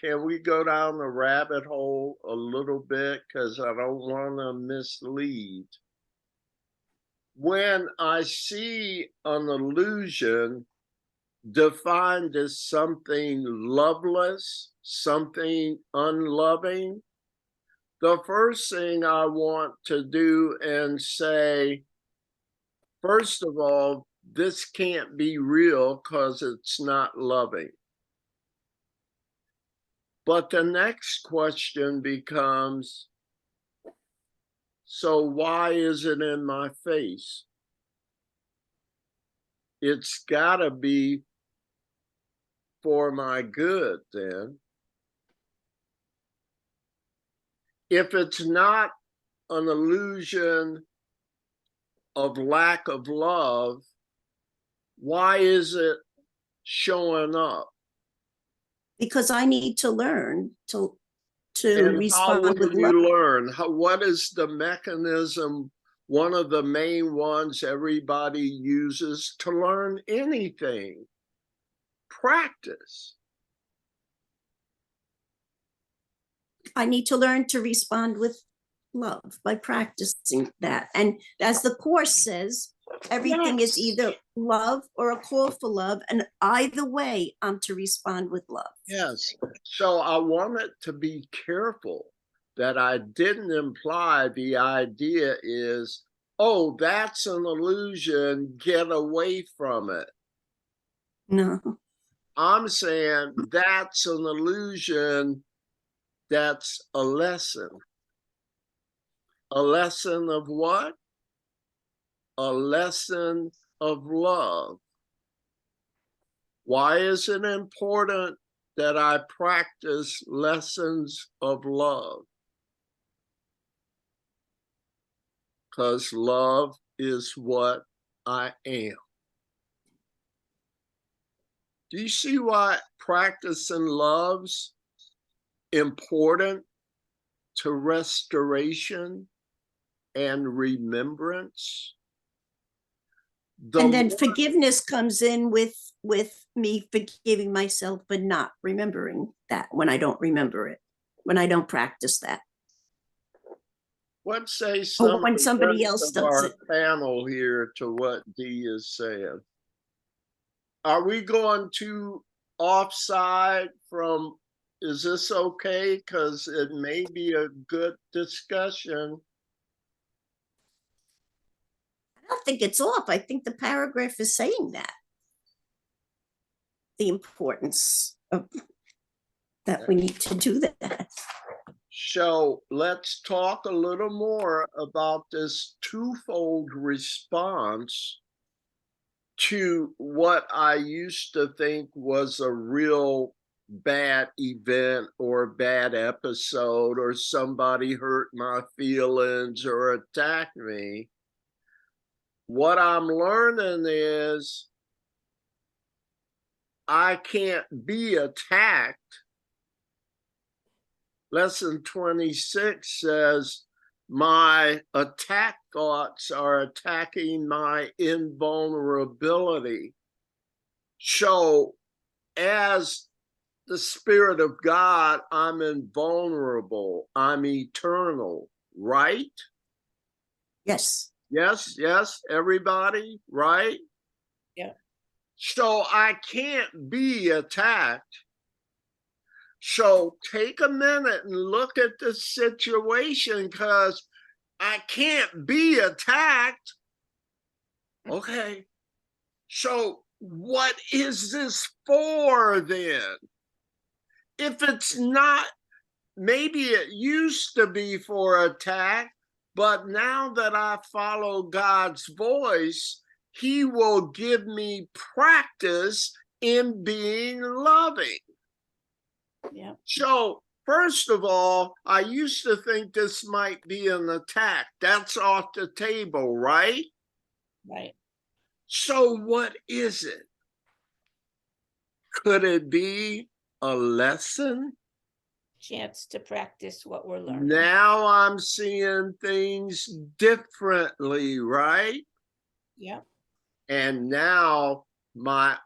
can we go down the rabbit hole a little bit? Because I don't want to mislead. When I see an illusion defined as something loveless, something unloving, the first thing I want to do and say, first of all, this can't be real because it's not loving. But the next question becomes, so why is it in my face? It's got to be for my good then. If it's not an illusion of lack of love, why is it showing up? Because I need to learn to and respond how with will love. you learn? What is the mechanism? One of the main ones everybody uses to learn anything. Practice. I need to learn to respond with love by practicing that. And as the Course says, everything is either love or a call for love. And either way, I'm to respond with love. Yes. So I wanted to be careful that I didn't imply the idea is, oh, that's an illusion, get away from it. No. I'm saying that's an illusion, that's a lesson. A lesson of what? A lesson of love. Why is it important that I practice lessons of love? Because love is what I am. Do you see why practicing love's important to restoration and remembrance? And then forgiveness comes in with me forgiving myself, but not remembering that when I don't remember it, when I don't practice that. What say Or some when of the somebody rest else of does our it. panel here to what Dee is saying? Are we going too offside from, is this okay? Because it may be a good discussion. I don't think it's off. I think the paragraph is saying that. The importance of that we need to do that. So let's talk a little more about this twofold response to what I used to think was a real bad event or bad episode, or somebody hurt my feelings or attacked me. What I'm learning is I can't be attacked. Lesson 26 says, my attack thoughts are attacking my invulnerability. So as the Spirit of God, I'm invulnerable, I'm eternal, right? Yes. Yes, yes, everybody, right? Yeah. So I can't be attacked. So take a minute and look at the situation, because I can't be attacked. Okay. So what is this for then? If it's not, maybe it used to be for attack, but now that I follow God's voice, He will give me practice in being loving. Yeah. So, first of all, I used to think this might be an attack. That's off the table, right? Right. So, what is it? Could it be a lesson? Chance to practice what we're learning. Now I'm seeing things differently, right? Yeah. And now my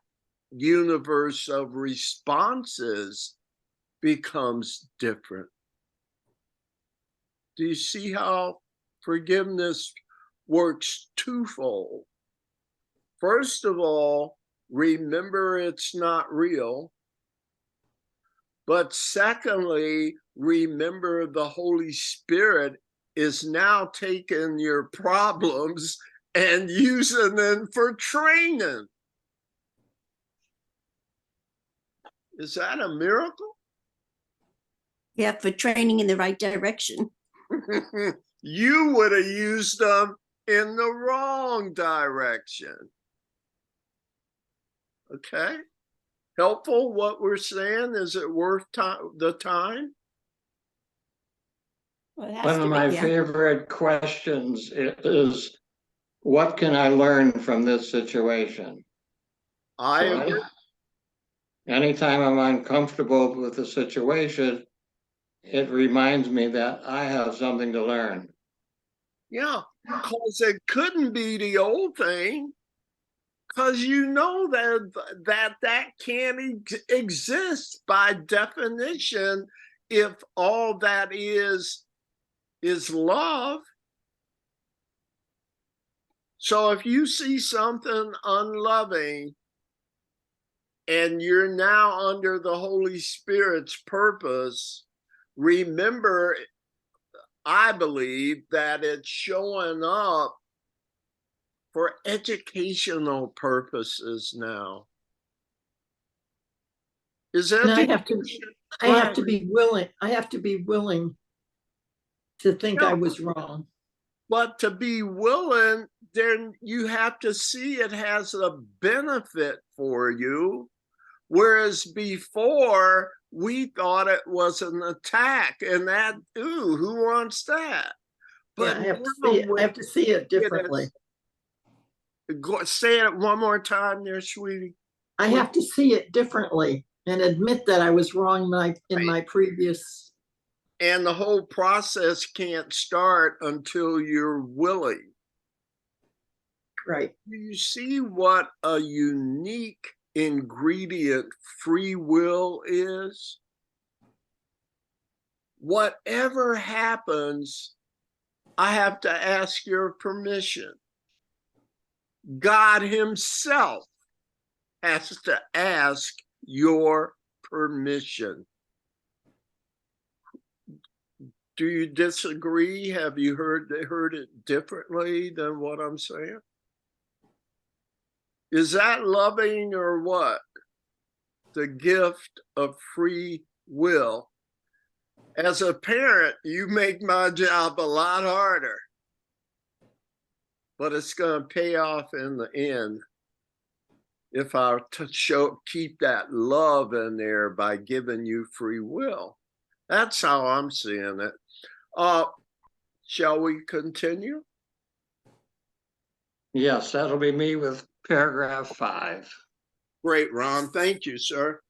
universe of responses becomes different. Do you see how forgiveness works twofold? First of all, remember it's not real. But secondly, remember the Holy Spirit is now taking your problems and using them for training. Is that a miracle? Yeah, for training in the right direction. You would have used them in the wrong direction. Okay? Helpful what we're saying? Is it worth the time? Well, it has One to of be. my Yeah. favorite questions is, what can I learn from this situation? I So agree. anytime I'm uncomfortable with the situation, it reminds me that I have something to learn. Yeah, because it couldn't be the old thing. Because you know that can't exist by definition if all that is love. So if you see something unloving and you're now under the Holy Spirit's purpose, remember, I believe that it's showing up for educational purposes now. Is And I education? have to be willing. I have to be willing to think I was wrong. But to be willing, then you have to see it has a benefit for you. Whereas before, we thought it was an attack, and that, ooh, who wants that? But Yeah, I have to see it differently. say it one more time there, sweetie. I have to see it differently and admit that I was wrong in my previous. And the whole process can't start until you're willing. Right. Do you see what a unique ingredient free will is? Whatever happens, I have to ask your permission. God himself has to ask your permission. Do you disagree? Have you heard it differently than what I'm saying? Is that loving or what? The gift of free will. As a parent, you make my job a lot harder, but it's going to pay off in the end if I keep that love in there by giving you free will. That's how I'm seeing it. Shall we continue? Yes, that'll be me with paragraph 5. Great, Ron. Thank you, sir.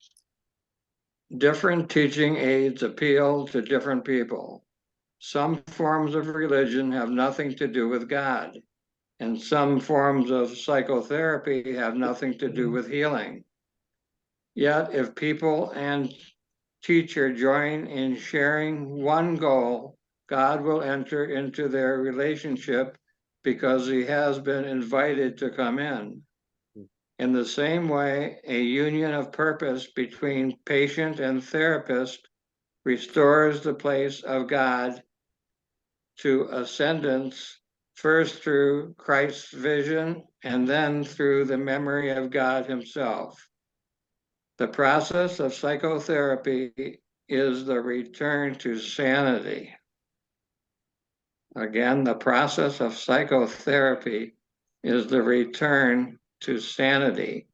Different teaching aids appeal to different people. Some forms of religion have nothing to do with God, and some forms of psychotherapy have nothing to do with healing. Yet, if people and teacher join in sharing one goal, God will enter into their relationship because he has been invited to come in. In the same way, a union of purpose between patient and therapist restores the place of God to ascendance, first through Christ's vision and then through the memory of God himself. The process of psychotherapy is the return to sanity. Again, the process of psychotherapy is the return to sanity.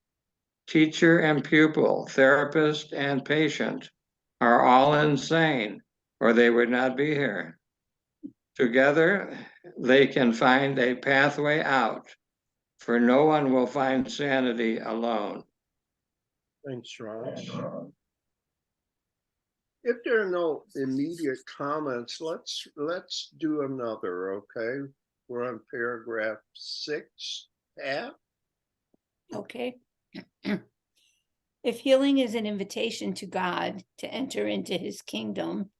Teacher and pupil, therapist and patient are all insane, or they would not be here. Together, they can find a pathway out, for no one will find sanity alone. Thanks, Ron. If there are no immediate comments, let's do another, okay? We're on paragraph 6. Pat? Okay. If healing is an invitation to God to enter into his kingdom,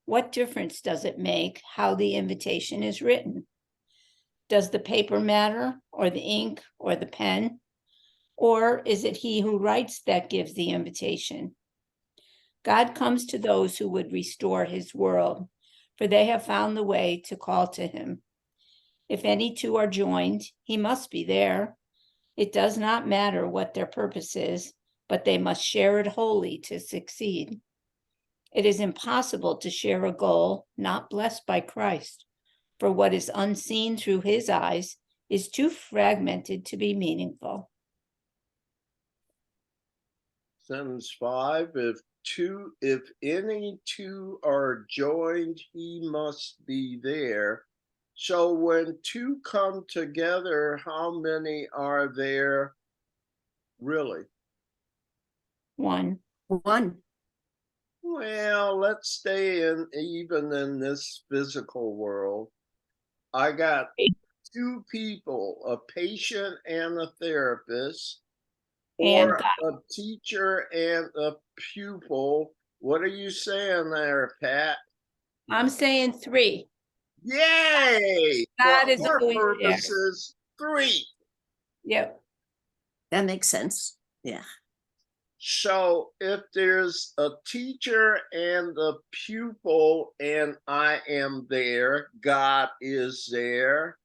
what difference does it make how the invitation is written? Does the paper matter, or the ink, or the pen? Or is it he who writes that gives the invitation? God comes to those who would restore his world, for they have found the way to call to him. If any two are joined, he must be there. It does not matter what their purpose is, but they must share it wholly to succeed. It is impossible to share a goal not blessed by Christ, for what is unseen through his eyes is too fragmented to be meaningful. Sentence 5, if any two are joined, he must be there. So when two come together, how many are there really? One. Well, let's stay even in this physical world. I got 2 people, a patient and a therapist, or a teacher and a pupil. What are you saying there, Pat? I'm saying 3. Yay! God is For our always there. purposes, 3. Yep. That makes sense. Yeah. So if there's a teacher and a pupil and I am there, God is there,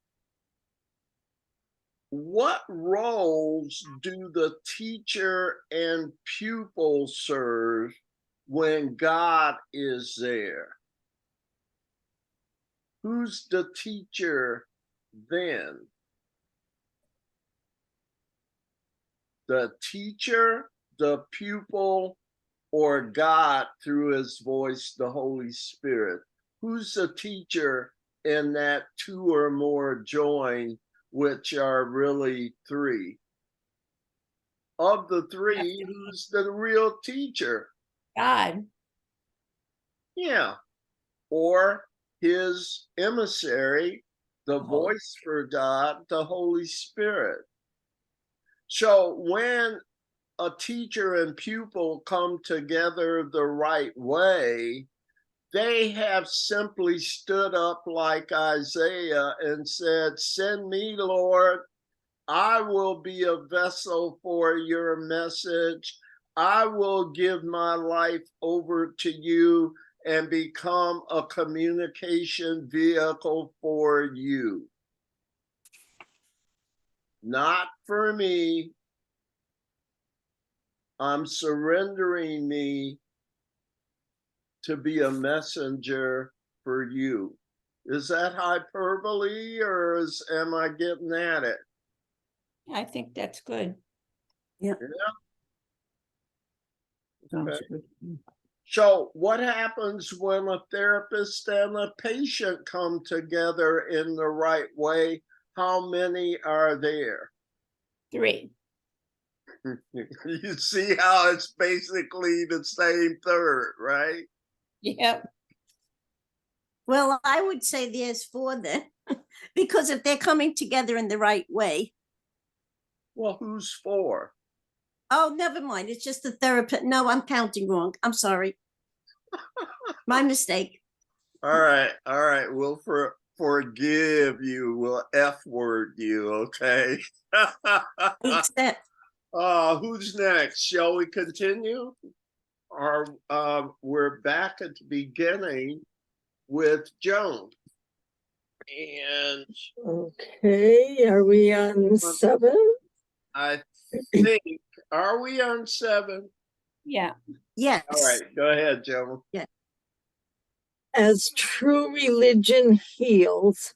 what roles do the teacher and pupil serve when God is there? Who's the teacher then? The teacher, the pupil, or God through his voice, the Holy Spirit? Who's the teacher in that 2 or more join which are really three. Of the three, who's the real teacher? God. Yeah. Or his emissary, the voice for God, the Holy Spirit. So when a teacher and pupil come together the right way, they have simply stood up like Isaiah and said, "Send me, Lord. I will be a vessel for your message. I will give my life over to you and become a communication vehicle for you. Not for me. I'm surrendering me to be a messenger for you." Is that hyperbole, or am I getting at it? I think that's good. Sounds Okay. good. So what happens when a therapist and a patient come together in the right way? How many are there? 3. You see how it's basically the same third, right? Yep. Well, I would say there's 4 then, because if they're coming together in the right way, Well, who's for? oh, never mind. It's just the therapist. No, I'm counting wrong. I'm sorry. My mistake. All right. We'll forgive you. We'll F word you, okay? Except Who's next? Shall we continue? Or we're back at the beginning with Joan. And Okay, are we on 7? I think, are we on 7? Yeah. yes. All right, go ahead, Joan. As true religion heals,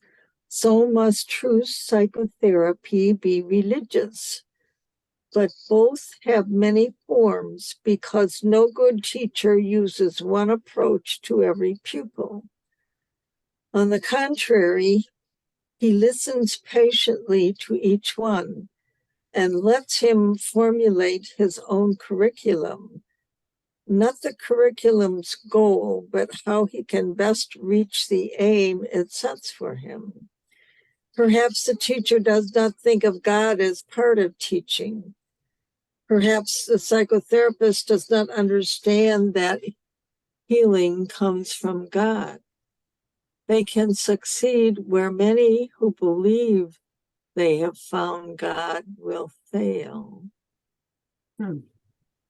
so must true psychotherapy be religious. But both have many forms because no good teacher uses one approach to every pupil. On the contrary, he listens patiently to each one and lets him formulate his own curriculum. Not the curriculum's goal, but how he can best reach the aim it sets for him. Perhaps the teacher does not think of God as part of teaching. Perhaps the psychotherapist does not understand that healing comes from God. They can succeed where many who believe they have found God will fail. Hmm.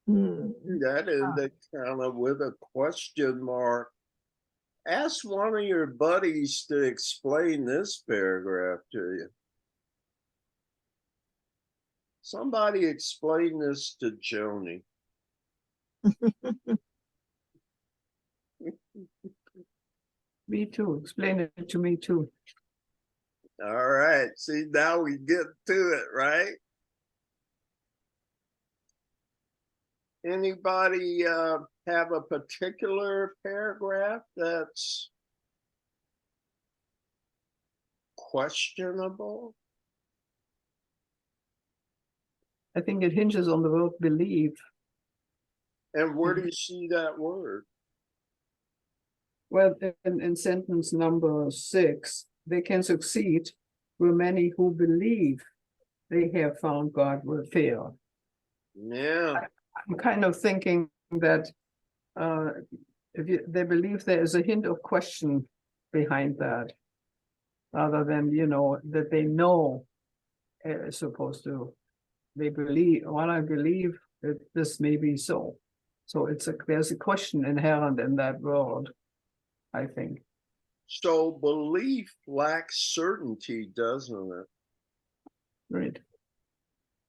That is the kind of with a question mark. Ask one of your buddies to explain this paragraph to you. Somebody explain this to Joni. Me too. Explain it to me too. All right. See, now we get to it, right? Anybody have a particular paragraph that's questionable? I think it hinges on the word believe. And where do you see that word? Well, in sentence number 6, they can succeed where many who believe they have found God will fail. Yeah. I'm kind of thinking that they believe there is a hint of question behind that, rather than, that they know as supposed to, they believe, I believe that this may be so. So there's a question inherent in that word, I think. So belief lacks certainty, doesn't it? Right.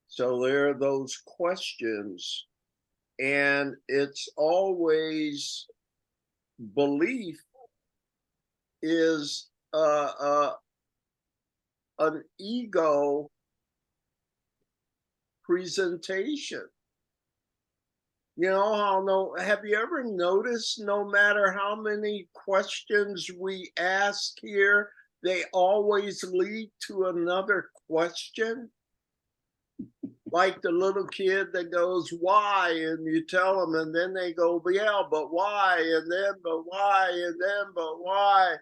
So there are those questions, and it's always belief is an ego presentation. You know have you ever noticed no matter how many questions we ask here, they always lead to another question. Like the little kid that goes, why? And you tell them, and then they go, yeah, but why? And then, but why? And then, but why?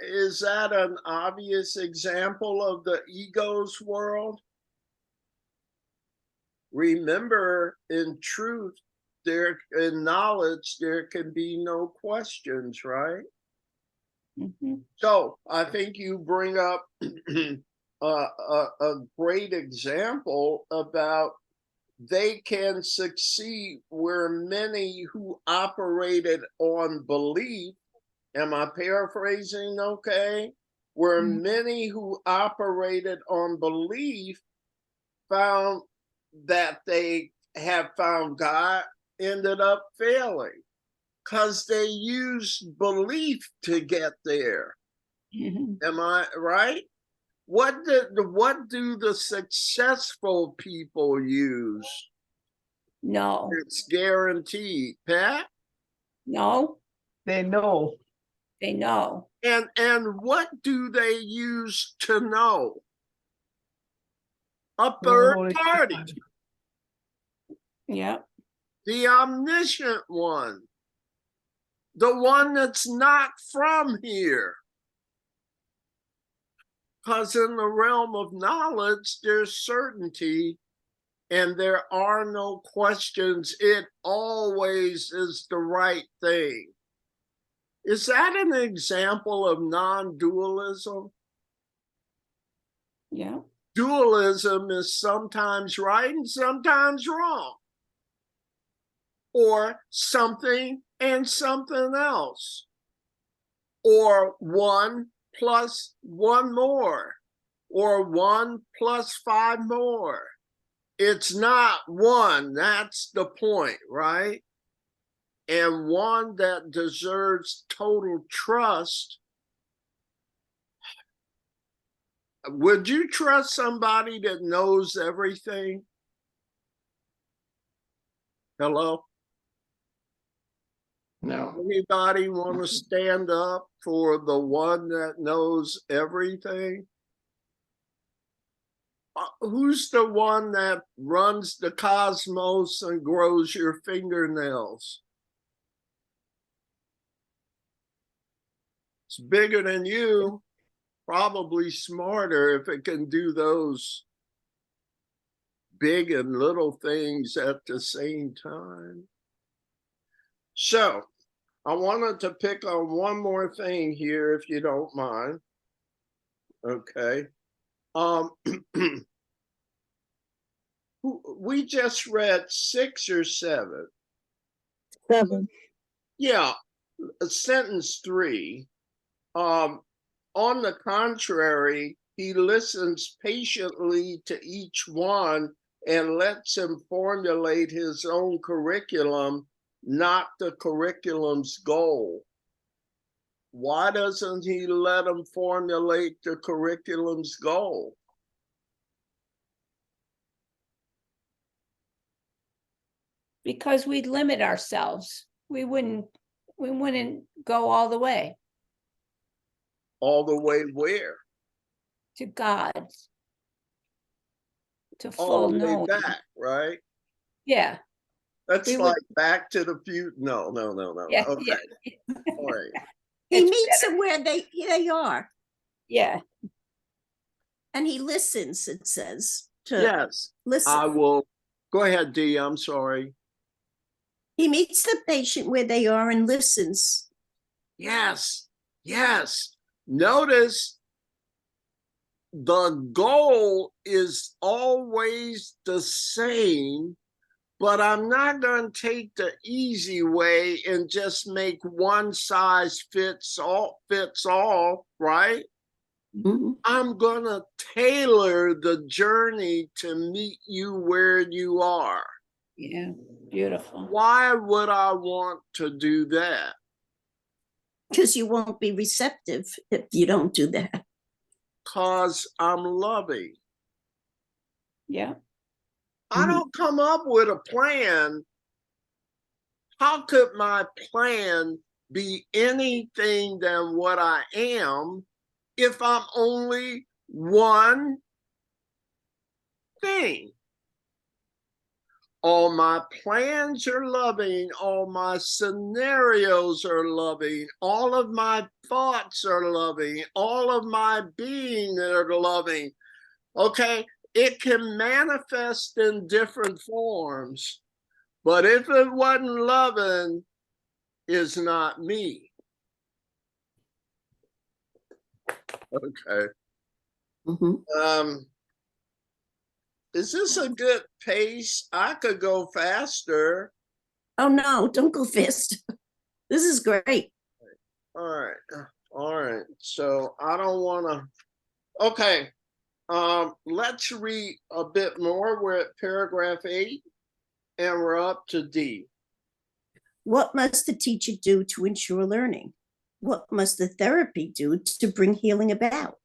Is that an obvious example of the ego's world? Remember, in truth, in knowledge, there can be no questions, right? Mhm. So I think you bring up a great example about they can succeed where many who operated on belief, am I paraphrasing okay? Where many who operated on belief found that they have found God ended up failing because they used belief to get there. Mhm. Am I right? What do the successful people use? No, It's guaranteed, Pat. They know. they know. And what do they use to know? A The third Holy party, Spirit. Yeah. the omniscient one, the one that's not from here. Because in the realm of knowledge, there's certainty and there are no questions. It always is the right thing. Is that an example of non-dualism? Yeah. Dualism is sometimes right and sometimes wrong. Or something and something else. Or 1 plus 1 more. Or 1 plus 5 more. It's not one, that's the point, right? And one that deserves total trust. Would you trust somebody that knows everything? Hello? No, Anybody want to stand up for the one that knows everything? Who's the one that runs the cosmos and grows your fingernails? It's bigger than you, probably smarter if it can do those big and little things at the same time. So I wanted to pick on one more thing here, if you don't mind. Okay. We just read 6 or 7. 7. Yeah, sentence 3. On the contrary, he listens patiently to each one and lets him formulate his own curriculum, not the curriculum's goal. Why doesn't he let him formulate the curriculum's goal? Because we'd limit ourselves. We wouldn't go all the way All the way where? to God. To All full the way knowing. back, right? Yeah. That's We like would- Back to the Future. No. Yeah. Okay. Yeah. All right. He It's meets them where they are, Yeah. and he listens, it says, to Yes, listen. I will. Go ahead, Dee. I'm sorry. He meets the patient where they are and listens. Yes. Notice the goal is always the same, but I'm not going to take the easy way and just make one size fits all, right? Mhm. I'm going to tailor the journey to meet you where you are. Yeah. Beautiful. Why would I want to do that? Because you won't be receptive if you don't do that. Because I'm loving. Yeah. I don't come up with a plan. How could my plan be anything than what I am if I'm only one thing? All my plans are loving, all my scenarios are loving, all of my thoughts are loving, all of my being are loving. Okay, it can manifest in different forms, but if it wasn't loving, is not me. Okay. Mhm. Is this a good pace? I could go faster. Oh, no, don't go fast. This is great. All right. All right. So I don't want to. Okay. Let's read a bit more. We're at paragraph 8 and we're up to D. What must the teacher do to ensure learning? What must the therapy do to bring healing about?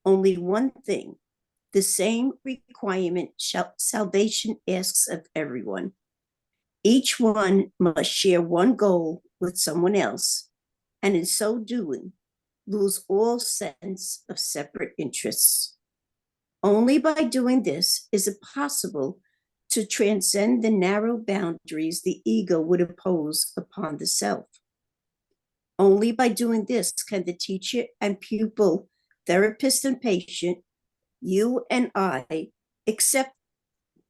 Only one thing. The same requirement salvation asks of everyone. Each one must share one goal with someone else, and in so doing, lose all sense of separate interests. Only by doing this is it possible to transcend the narrow boundaries the ego would impose upon the self. Only by doing this can the teacher and pupil, therapist and patient, you and I, accept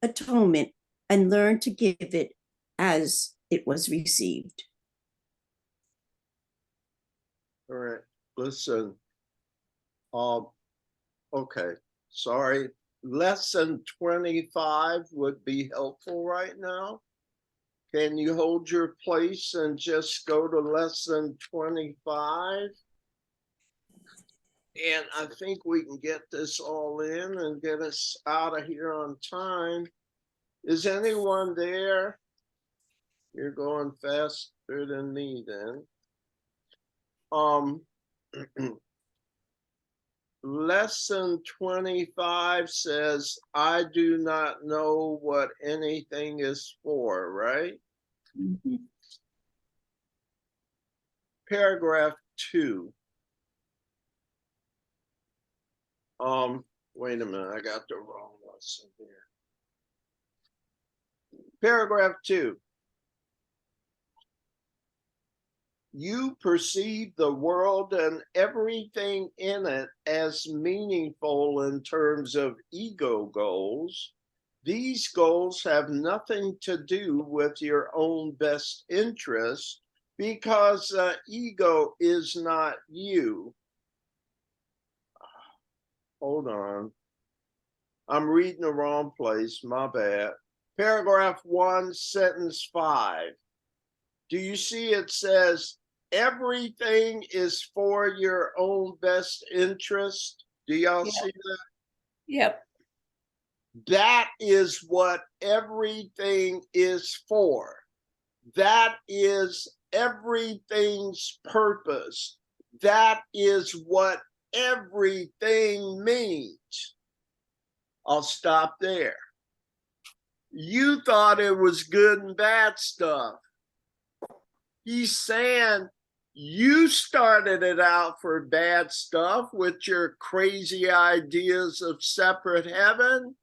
atonement and learn to give it as it was received. All right. Listen. Okay. Sorry. Lesson 25 would be helpful right now. Can you hold your place and just go to lesson 25? And I think we can get this all in and get us out of here on time. Is anyone there? You're going faster than me then. Lesson 25 says, I do not know what anything is for, right? Mhm. Paragraph 2. Wait a minute, I got the wrong lesson here. Paragraph 2. You perceive the world and everything in it as meaningful in terms of ego goals. These goals have nothing to do with your own best interest because ego is not you. Hold on. I'm reading the wrong place. My bad. Paragraph 1, sentence 5. Do you see it says, everything is for your own best interest? Do y'all Yeah. see that? Yep. That is what everything is for. That is everything's purpose. That is what everything means. I'll stop there. You thought it was good and bad stuff. He's saying you started it out for bad stuff with your crazy ideas of separate heaven,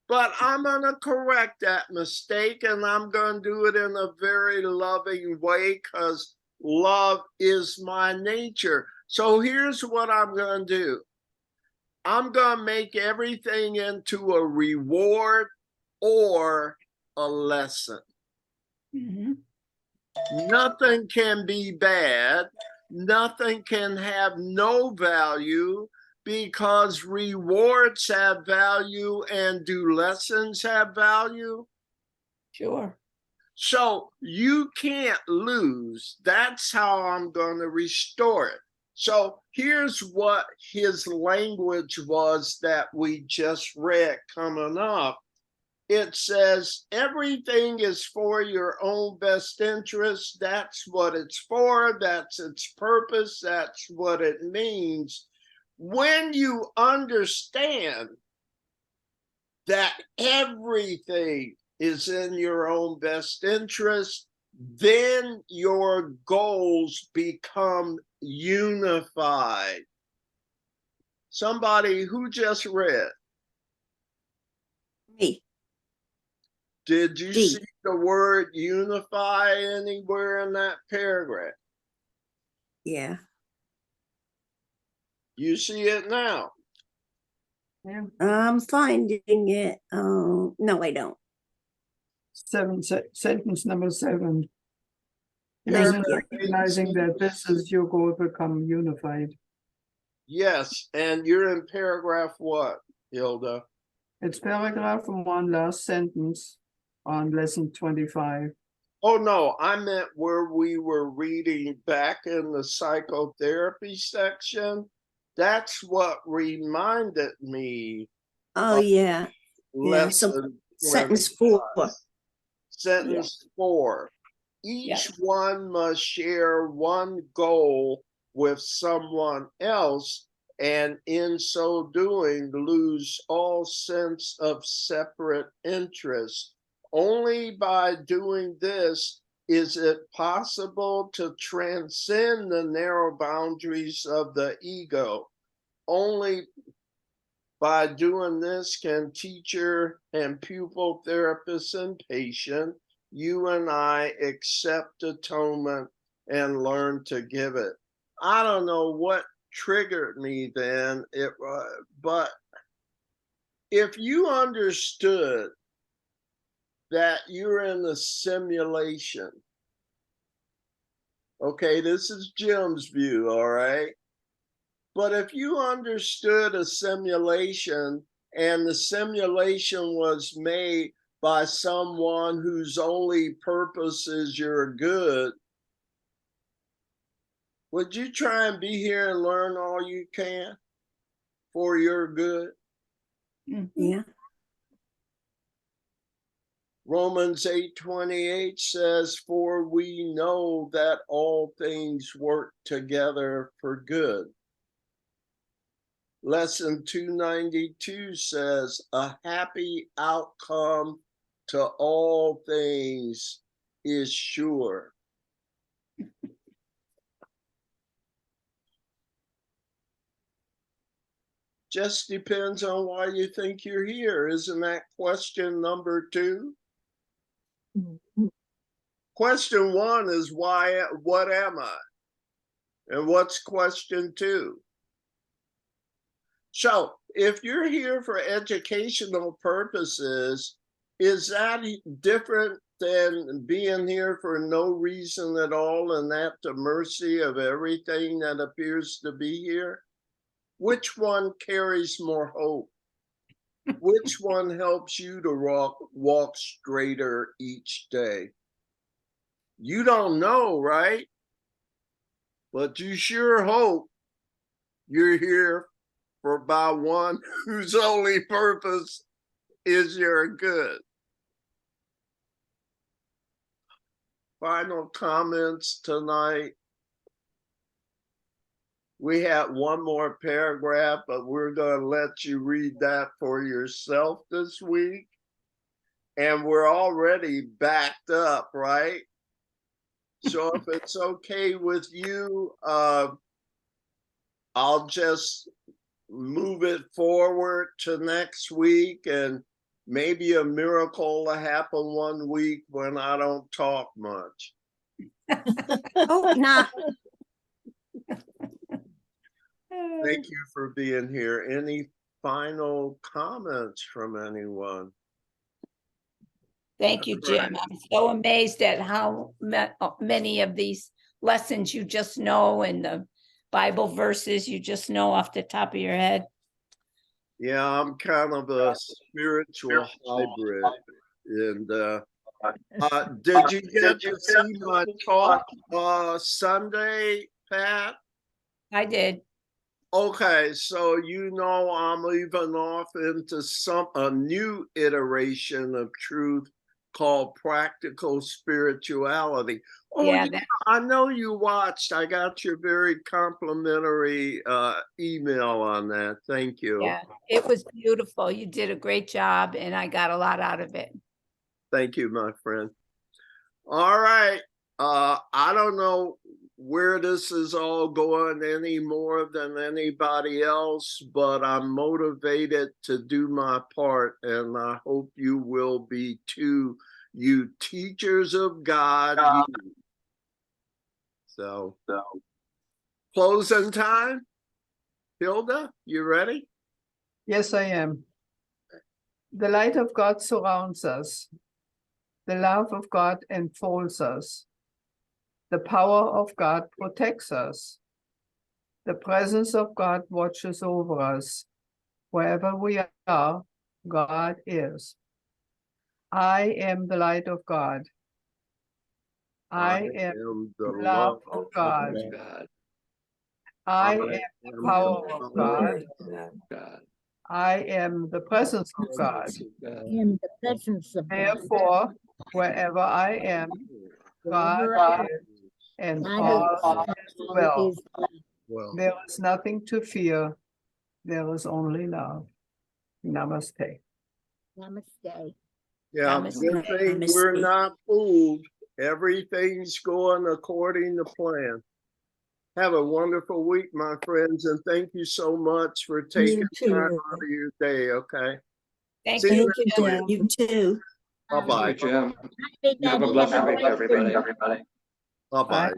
but I'm going to correct that mistake and I'm going to do it in a very loving way because love is my nature. So here's what I'm going to do. I'm going to make everything into a reward or a lesson. Mm-hmm. Nothing can be bad. Nothing can have no value because rewards have value and do lessons have value? Sure. So you can't lose. That's how I'm going to restore it. So here's what his language was that we just read coming up. It says everything is for your own best interest. That's what it's for. That's its purpose. That's what it means. When you understand that everything is in your own best interest, then your goals become unified. Somebody who just read. Me. Did you D. see the word unify anywhere in that paragraph? Yeah. You see it now. Yeah. I'm finding it. No, I don't. Sentence number 7. Paragraph Isn't recognizing 18. that this is your goal to become unified. Yes, and you're in paragraph what, Hilda? It's paragraph 1, last sentence on lesson 25. Oh, no, I meant where we were reading back in the psychotherapy section. That's what reminded me. Oh, yeah. Yeah. So Lesson sentence 25. 4. Sentence 4. Each one must share one goal with someone else, and in so doing, lose all sense of separate interest. Only by doing this is it possible to transcend the narrow boundaries of the ego. Only by doing this can teacher and pupil, therapist, and patient, you and I, accept atonement and learn to give it. I don't know what triggered me then, but if you understood that you're in the simulation, okay, this is Jim's view, all right? But if you understood a simulation and the simulation was made by someone whose only purpose is your good, would you try and be here and learn all you can for your good? Yeah. Romans 8:28 says, for we know that all things work together for good. Lesson 292 says, a happy outcome to all things is sure. Just depends on why you think you're here. Isn't that question number 2? Question 1 is why, what am I? And what's question 2? So if you're here for educational purposes, is that different than being here for no reason at all and at the mercy of everything that appears to be here? Which one carries more hope? Which one helps you to walk straighter each day? You don't know, right? But you sure hope you're here by one whose only purpose is your good. Final comments tonight. We have one more paragraph, but we're going to let you read that for yourself this week. And we're already backed up, right? So if it's okay with you, I'll just move it forward to next week, and maybe a miracle will happen one week when I don't talk much. Oh, nah. Thank you for being here. Any final comments from anyone? Thank you, Jim. I'm so amazed at how many of these lessons you just know and the Bible verses you just know off the top of your head. Yeah, I'm kind of a spiritual hybrid. And did you get to see my talk Sunday, Pat? I did. Okay, so you know I'm even off into a new iteration of truth called practical spirituality. Oh yeah, I know you watched. I got your very complimentary email on that. Thank you. Yeah, it was beautiful. You did a great job and I got a lot out of it. Thank you, my friend. All right. I don't know where this is all going any more than anybody else, but I'm motivated to do my part, and I hope you will be too, you teachers of God. You. So, closing time. Hilda, you ready? Yes, I am. The light of God surrounds us. The love of God enfolds us. The power of God protects us. The presence of God watches over us. Wherever we are, God is. I am the light of God. I am the the love of God. God, I am the power of God. God, I am the presence of God. God. In the presence of God. Therefore, wherever I am, God Wherever I am, is, and God all is, is well. is love. Well, There is nothing to fear. There is only love. Namaste. Namaste. yeah, Namaste. good thing we're not fooled. Everything's going according to plan. Have a wonderful week, my friends, and thank you so much for taking too. time out of your day. Okay. Thank See you. you Thank you, next Jim. week. You too. Bye bye. Jim. Everybody Have a have blessed a week, great everybody. Bye bye. Bye.